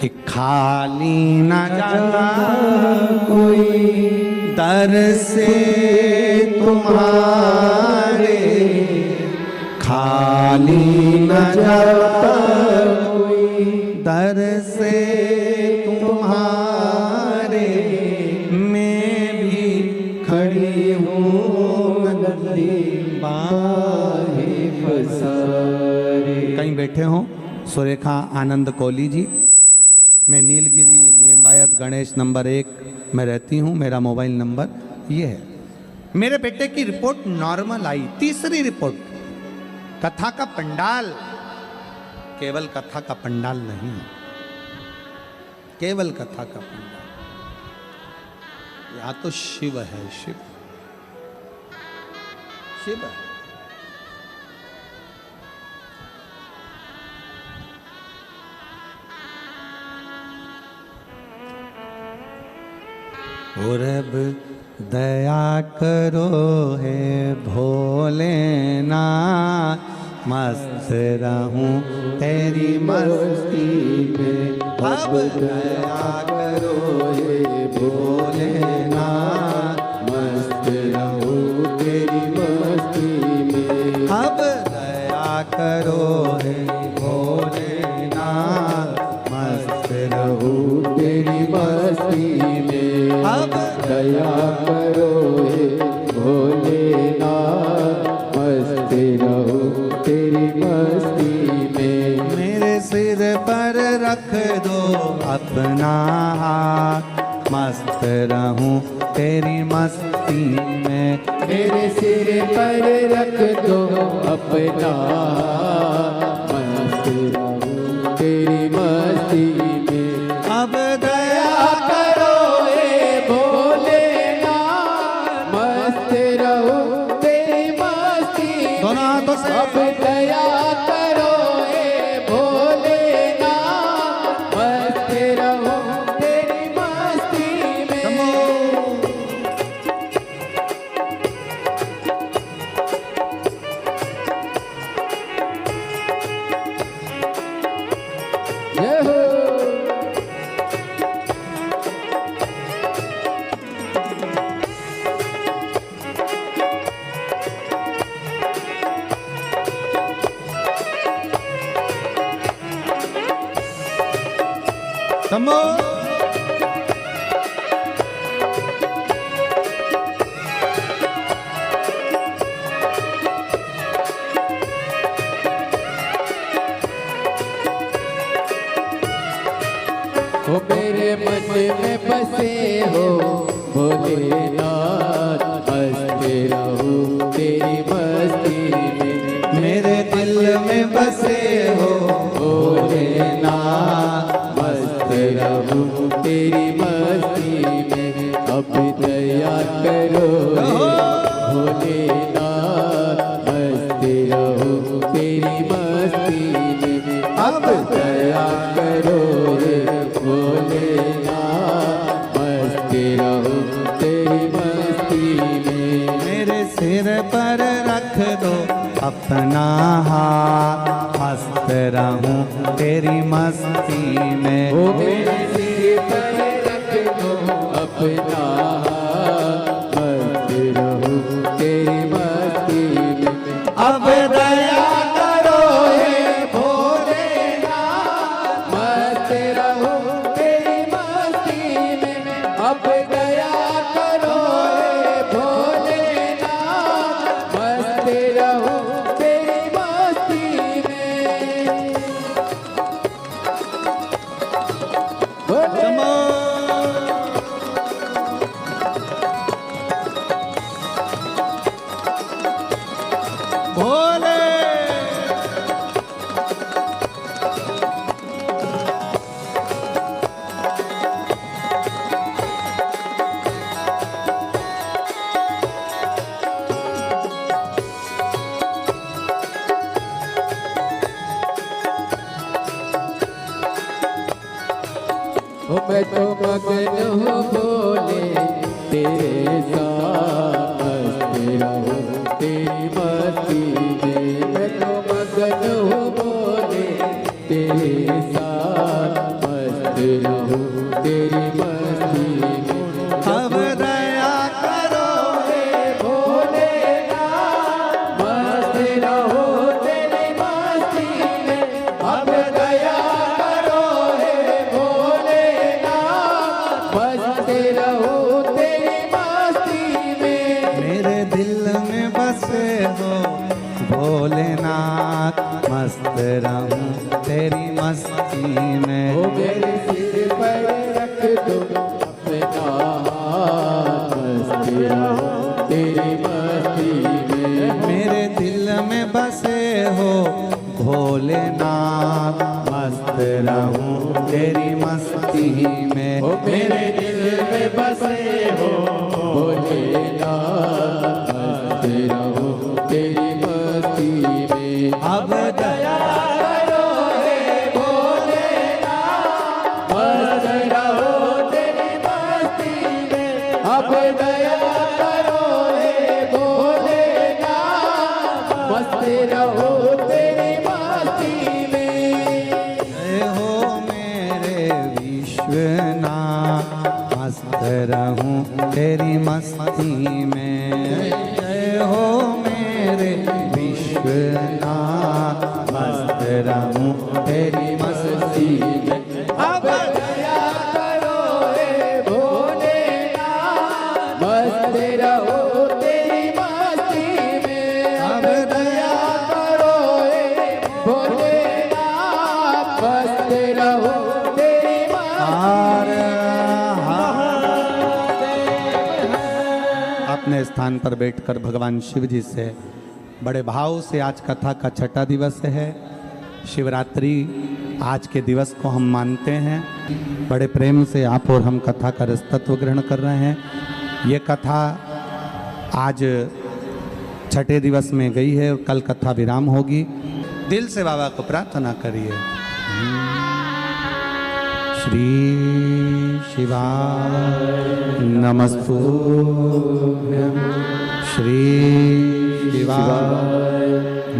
कि खाली न जाता कोई दर से तुम्हारे, खाली न जाता कोई सारे। कहीं बैठे हो सुरेखा आनंद कोहली जी, मैं नीलगिरी लिंबायत गणेश नंबर 1 में रहती हूँ, मेरा मोबाइल नंबर ये है। मेरे बेटे की रिपोर्ट नॉर्मल आई। तीसरी रिपोर्ट, कथा का पंडाल, केवल कथा का पंडाल नहीं, केवल कथा का पंडाल, यहाँ तो शिव है, शिव शिव है। और अब दया करो है भोलेनाथ, मस्त रहूं तेरी मस्ती में। अब दया करो है भोलेनाथ, मस्त रहूं तेरी मस्ती में। अब दया करो है भोलेनाथ, मस्त रहूं तेरी मस्ती में। अब दया करो हे भोलेनाथ, मस्त रहूं तेरी मस्ती में। मेरे सिर पर रख दो अपना हाथ, मस्त रहूं तेरी मस्ती में। मेरे सिर पर रख दो अपना, मस्त रहूं तेरी मस्ती में। अब दया करो हे भोलेनाथ, मस्त रहूं तेरी मस्ती में। दोनों हाथों से अब दया करो हे भोलेनाथ, मस्त रहूं तेरी मस्ती में। जय हो। तमो ओ मेरे मन में बसे हो भोलेनाथ, मस्त रहूं तेरी मस्ती में। मेरे दिल में बसे हो भोलेनाथ, मस्त रहूं तेरी मस्ती में। अब दया करो हे भोलेनाथ, मस्त रहूं तेरी मस्ती में। अब दया करो हे भोलेनाथ, मस्त रहूं तेरी मस्ती में। मेरे सिर पर रख दो अपना हाथ, मस्त रहूं तेरी मस्ती में। ओ मेरे सिर पर रख दो अपना हाथ, मस्त रहूं तेरी मस्ती में। अब दया करो हे भोलेनाथ, मस्त रहूं तेरी मस्ती में। अब दया करो हे भोलेनाथ, मस्त रहूं तेरी मस्ती में। तमो भोले मैं तो मगन हूँ भोले तेरे साथ, मस्त रहूं तेरी मस्ती में। मैं तो मगन हूँ भोले तेरे साथ, मस्त रहूं तेरी मस्ती में। अब दया करो हे भोलेनाथ, मस्त रहूं तेरी मस्ती में। अब दया करो हे भोलेनाथ, मस्त रहूं तेरी मस्ती रहूं तेरी मस्ती में। ओ मेरे सिर पर रख दो अपना हाथ, मस्त रहूं तेरी मस्ती में। मेरे दिल में बसे हो भोलेनाथ, मस्त रहूं तेरी मस्ती में। ओ मेरे दिल में बसे हो भोलेनाथ, मस्त रहूं तेरी मस्ती में। अब दया करो हे भोलेनाथ, मस्त रहो तेरी मस्ती में। अब दया करो हे भोलेनाथ, मस्त रहो तेरी मस्ती में। जय हो मेरे विश्वनाथ, मस्त रहूं तेरी मस्ती में। जय हो मेरे विश्वनाथ, मस्त रहूं तेरी मस्ती में। अब दया करो हे भोलेनाथ, मस्त रहो तेरी मस्ती में। अब दया करो हे भोलेनाथ, मस्त रहो तेरी अपने स्थान पर बैठकर भगवान शिव जी से बड़े भाव से, आज कथा का छठा दिवस है, शिवरात्रि आज के दिवस को हम मानते हैं। बड़े प्रेम से आप और हम कथा का रसतत्व ग्रहण कर रहे हैं। ये कथा आज छठे दिवस में गई है और कल कथा विराम होगी। दिल से बाबा को प्रार्थना करिए। श्री शिवाय नमस्तुभ्यं, श्री शिवाय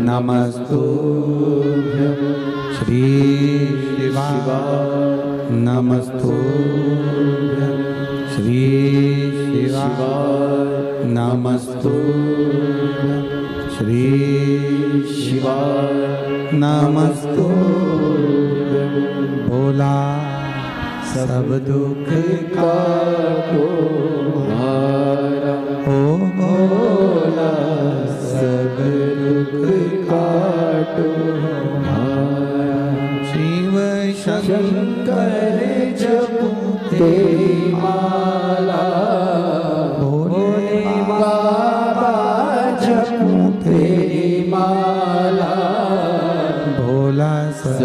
नमस्तुभ्यं, श्री शिवाय नमस्तुभ्यं, श्री शिवाय नमस्तुभ्यं, श्री शिवाय नमस्तुभ्यं। भोला सब दुख काटो हमारा, ओ भोला सब दुख काटो हमारा। शिव शंकर जपते माला, भोले बाबा जपते माला। भोला सब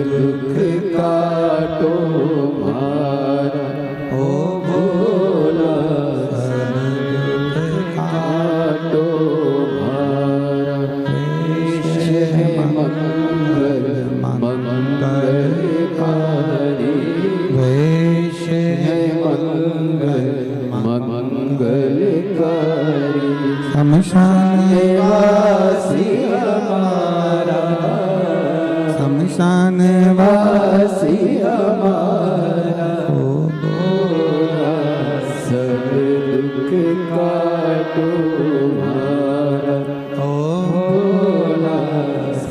दुख काटो हमारा, ओ भोला सब दुख काटो हमारा। वेश है मंगल मंगलकारी, वेश है मंगल मंगलकारी। शमशान वासी हमारा, शमशान वासी हमारा। ओ भोला सब दुख काटो हमारा, ओ भोला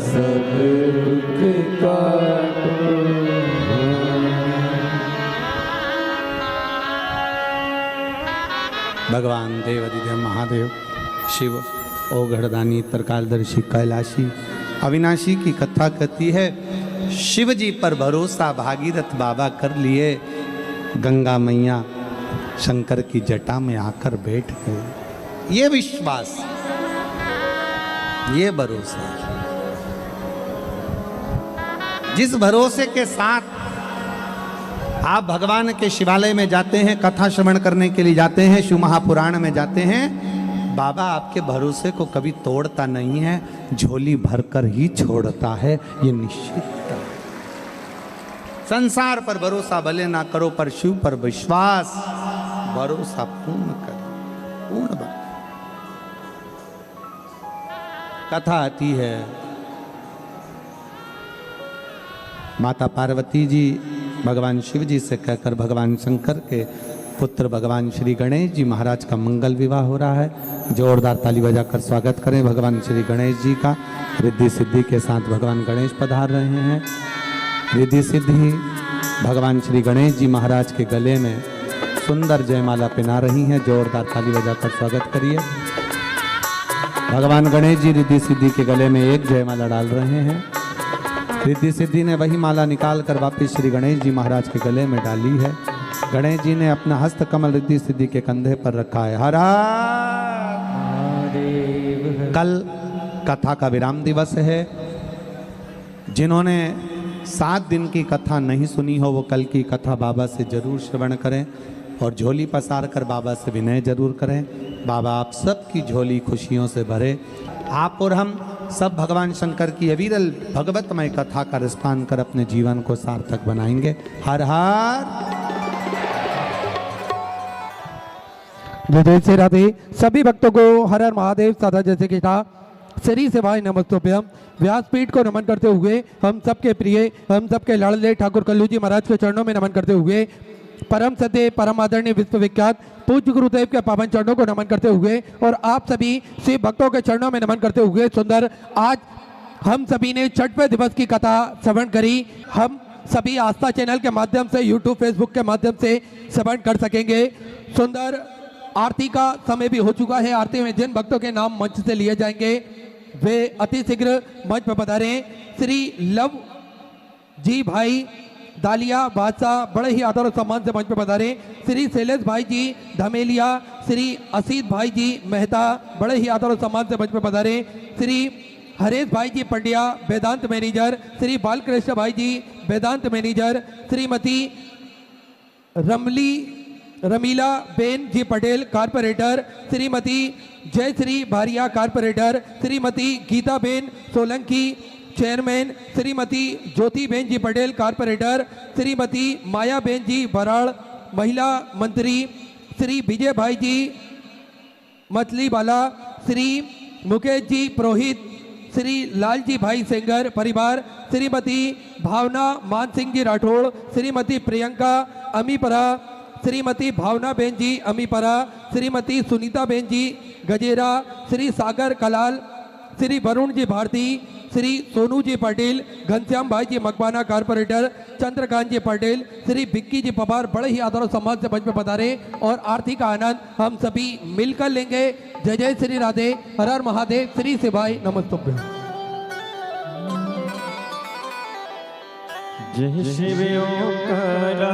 सब दुख काटो हमारा। भगवान देवाधिदेव महादेव शिव ओघड़दानी तरकालदर्शी कैलाशी अविनाशी की कथा कहती है, शिव जी पर भरोसा भागीरथ बाबा कर लिए, गंगा मैया शंकर की जटा में आकर बैठ गए। ये विश्वास, ये भरोसा, जिस भरोसे के साथ आप भगवान के शिवालय में जाते हैं, कथा श्रवण करने के लिए जाते हैं, शिव महापुराण में जाते हैं, बाबा आपके भरोसे को कभी तोड़ता नहीं है, झोली भरकर ही छोड़ता है, ये निश्चित है। संसार पर भरोसा भले ना करो, पर शिव पर विश्वास भरोसा पूर्ण करो, पूर्ण भरोसा। कथा आती है, माता पार्वती जी भगवान शिव जी से कहकर भगवान शंकर के पुत्र भगवान श्री गणेश जी महाराज का मंगल विवाह हो रहा है। जोरदार ताली बजाकर स्वागत करें भगवान श्री गणेश जी का। रिद्धि सिद्धि के साथ भगवान गणेश पधार रहे हैं। रिद्धि सिद्धि भगवान श्री गणेश जी महाराज के गले में सुंदर जयमाला पहना रही हैं। जोरदार ताली बजाकर स्वागत करिए। भगवान गणेश जी रिद्धि सिद्धि के गले में एक जयमाला डाल रहे हैं। रिद्धि सिद्धि ने वही माला निकाल कर वापिस श्री गणेश जी महाराज के गले में डाली है। गणेश जी ने अपना हस्त कमल रिद्धि सिद्धि के कंधे पर रखा है। हर कल कथा का विराम दिवस है। जिन्होंने 7 दिन की कथा नहीं सुनी हो वो कल की कथा बाबा से जरूर श्रवण करें और झोली पसार कर बाबा से विनय जरूर करें। बाबा आप सबकी झोली खुशियों से भरे। आप और हम सब भगवान शंकर की अविरल भगवतमय कथा का रसपान कर अपने जीवन को सार्थक बनाएंगे। हर हर जय जय श्री राधे। सभी भक्तों को हर हर महादेव साधा जैसे की श्री सेवाय नमस्तोभ्यम। व्यासपीठ को नमन करते हुए हम सबके प्रिय हम सबके लाडले ठाकुर कल्लू जी महाराज के चरणों में नमन करते हुए परम सत्य परम आदरणीय विश्वविख्यात पूज्य गुरुदेव के पावन चरणों को नमन करते हुए और आप सभी शिव भक्तों के चरणों में नमन करते हुए सुंदर आज हम सभी ने छठवें दिवस की कथा श्रवण करी। हम सभी आस्था चैनल के माध्यम से यूट्यूब फेसबुक के माध्यम से श्रवण कर सकेंगे। सुंदर आरती का समय भी हो चुका है। आरती में जिन भक्तों के नाम मंच से लिए जाएंगे वे अति शीघ्र मंच पर पधारें। श्री लव जी भाई दालिया बादशाह बड़े ही आदर और सम्मान से मंच पर पधारे। श्री शैलेश भाई जी धमेलिया, श्री असीत भाई जी मेहता बड़े ही आदर और सम्मान से मंच पर पधारे। Shri Haresh bhai ji Pandya Vedant manager, Shri Balkrishna bhai ji Vedant manager, Shrimati Ramila ben ji Patel corporator, Shrimati Jayshree Bharia corporator, Shrimati Geeta ben Solanki chairman, Shrimati Jyoti ben ji Patel corporator, Shrimati Maya ben ji Barad महिला मंत्री, श्री विजय भाई जी मछली वाला, श्री मुकेश जी पुरोहित, श्री लालजी भाई सेंगर परिवार, श्रीमती भावना मान सिंह जी राठौड़, श्रीमती प्रियंका अमीपरा, श्रीमती भावना बेन जी अमीपरा, श्रीमती सुनीता बेन जी गजेरा, श्री सागर कलाल, श्री वरुण जी भारती, श्री सोनू जी पटेल, घनश्याम भाई जी मकबाना कारपोरेटर, चंद्रकांत जी पटेल, श्री विक्की जी पवार बड़े ही आदर और सम्मान से मंच में पधारे और आरती का आनंद हम सभी मिलकर लेंगे। जय जय श्री राधे। हर हर महादेव। श्री शिवाय नमस्तुभ्यं। जय शिव ओंकारा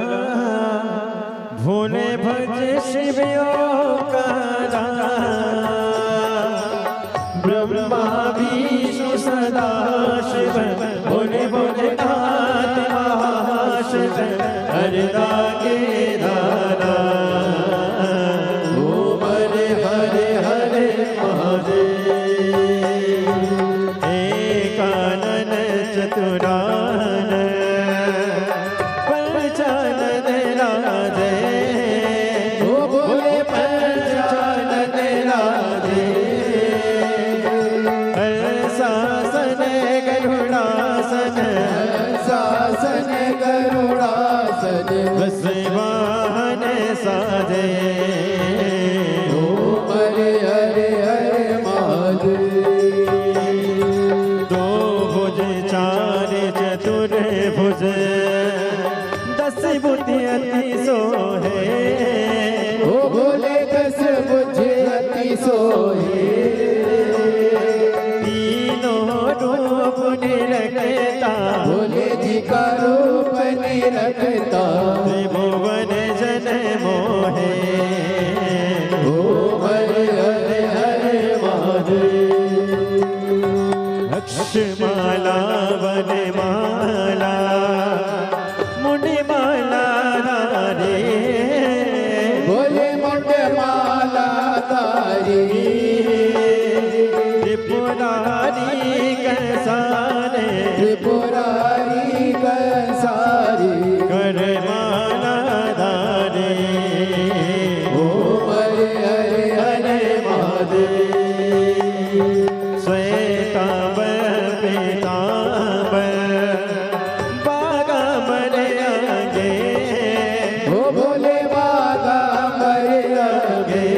भोले भज शिव ओंकारा ब्रह्मा विष्णु सदा शिव भोले भोले नाथ महाशिव हरदा के दादा ओम हरे हरे हरे महादेव एकानन चतुरान पंचानन राधे ओ भोले पंचानन राधे शासन गरुड़ासन शासन गरुड़ासन बस वाहन साजे ओम हरे हरे हरे महादेव दो भुज चार चतुर भुज दस बुद्धि अति सोहे ओ भोले 10 भुज अति सोहे रूप निरखता भोले जी का रूप निरखता त्रिभुवन जन मोहे ओम हरे हरे हरे महादेव अक्षमाला वनमाला मुनिमाला रे भोले मुंड माला तारी त्रिपुरारी कंसारे त्रिपुरारी कंसारी करमाला धारे ओम हरे हरे हरे महादेव श्वेतांबर पीतांबर बागांबर आगे ओ भोले बागा मर आगे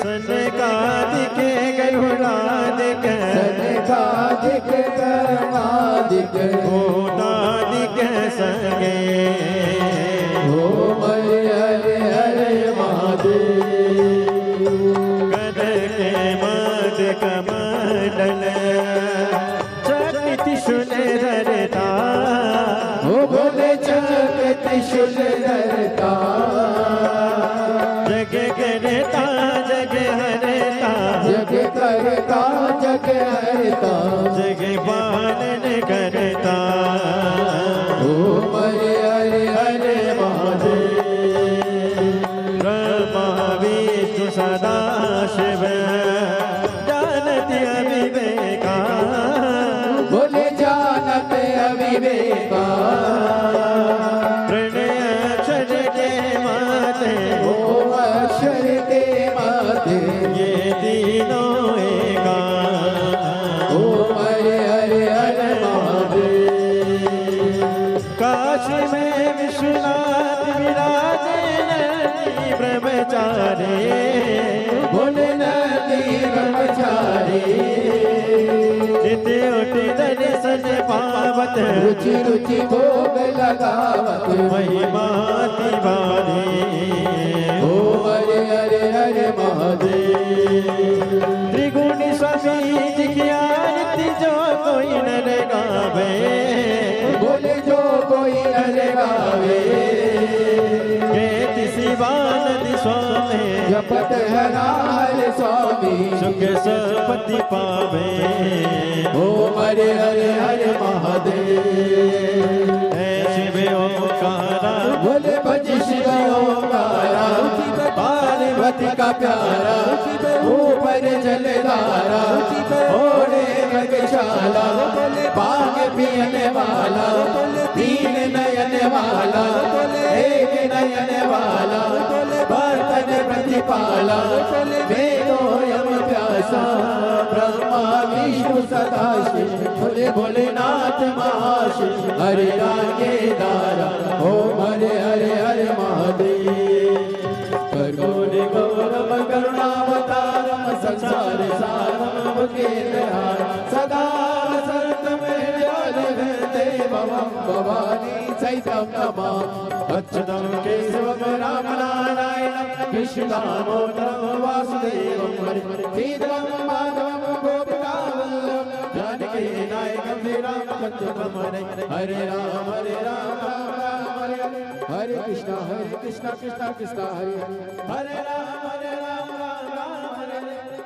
सनकादिक गरुड़ादिक सनकादिक कर्णादिक घोटादिक संगे ओम हरे हरे हरे महादेव कद के मद कमंडल चकित त्रिशूल धरता ओ बोले चक त्रिशूल धरता जग करता जग हरता जग करता जग हरता जग पालन करता ओम हरे हरे हरे महादेव ब्रह्मा विष्णु सदा शिव जानती अविवेका बोले जानत अविवेका प्रणय अक्षर के माते ओम अक्षर के माते ये तीनों एका ओम हरे हरे हरे महादेव काशी में विश्वनाथ विराजे नंदी ब्रह्मचारी बोले नदी ब्रह्मचारी नित्य उठि दर्शन पावत रुचि रुचि भोग लगावत महिमा तिवारी ओम हरे हरे हरे महादेव त्रिगुणी स्वामी जी की आरती जो कोई न गावे बोले जो कोई नर गावे कहती शिवानंद स्वामी जपत हरा हर स्वामी सुख संपत्ति पावे ओम हरे हरे हरे महादेव है शिव ओंकारा बोले भज शिव ओंकारा पार्वती का प्यारा ऊपर जलधारा ओढ़े मगशाला बाग पियने वाला तीन नयन वाला एक नयन वाला बर्तन प्रतिपाला वेदो यम प्यासा ब्रह्मा विष्णु सदा शिव बोले भोलेनाथ महाशिव हरे रागे दारा ओम हरे हरे हरे महादेव कर्पूर गौरम करुणावतारम संसार सारम केन्द्रहारम सदा वसंतम हृदय भवम भवानी सहितं नमामि अच्युतं केशवं राम नारायणं कृष्ण दामोदरं वासुदेवं हरिं माधवं गोपिकावल्लभं जानकी नायकं श्रीरामचन्द्रं हरे राम राम हरे हरे कृष्ण कृष्ण कृष्ण हरे हरे राम राम राम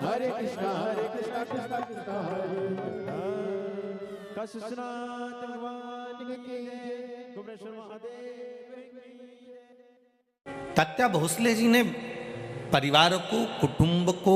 हरे कृष्ण कृष्ण कृष्ण हरे काशीनाथ भगवान की कुबेरेश्वर महादेव की तात्या भोसले जी ने परिवार को, कुटुंब को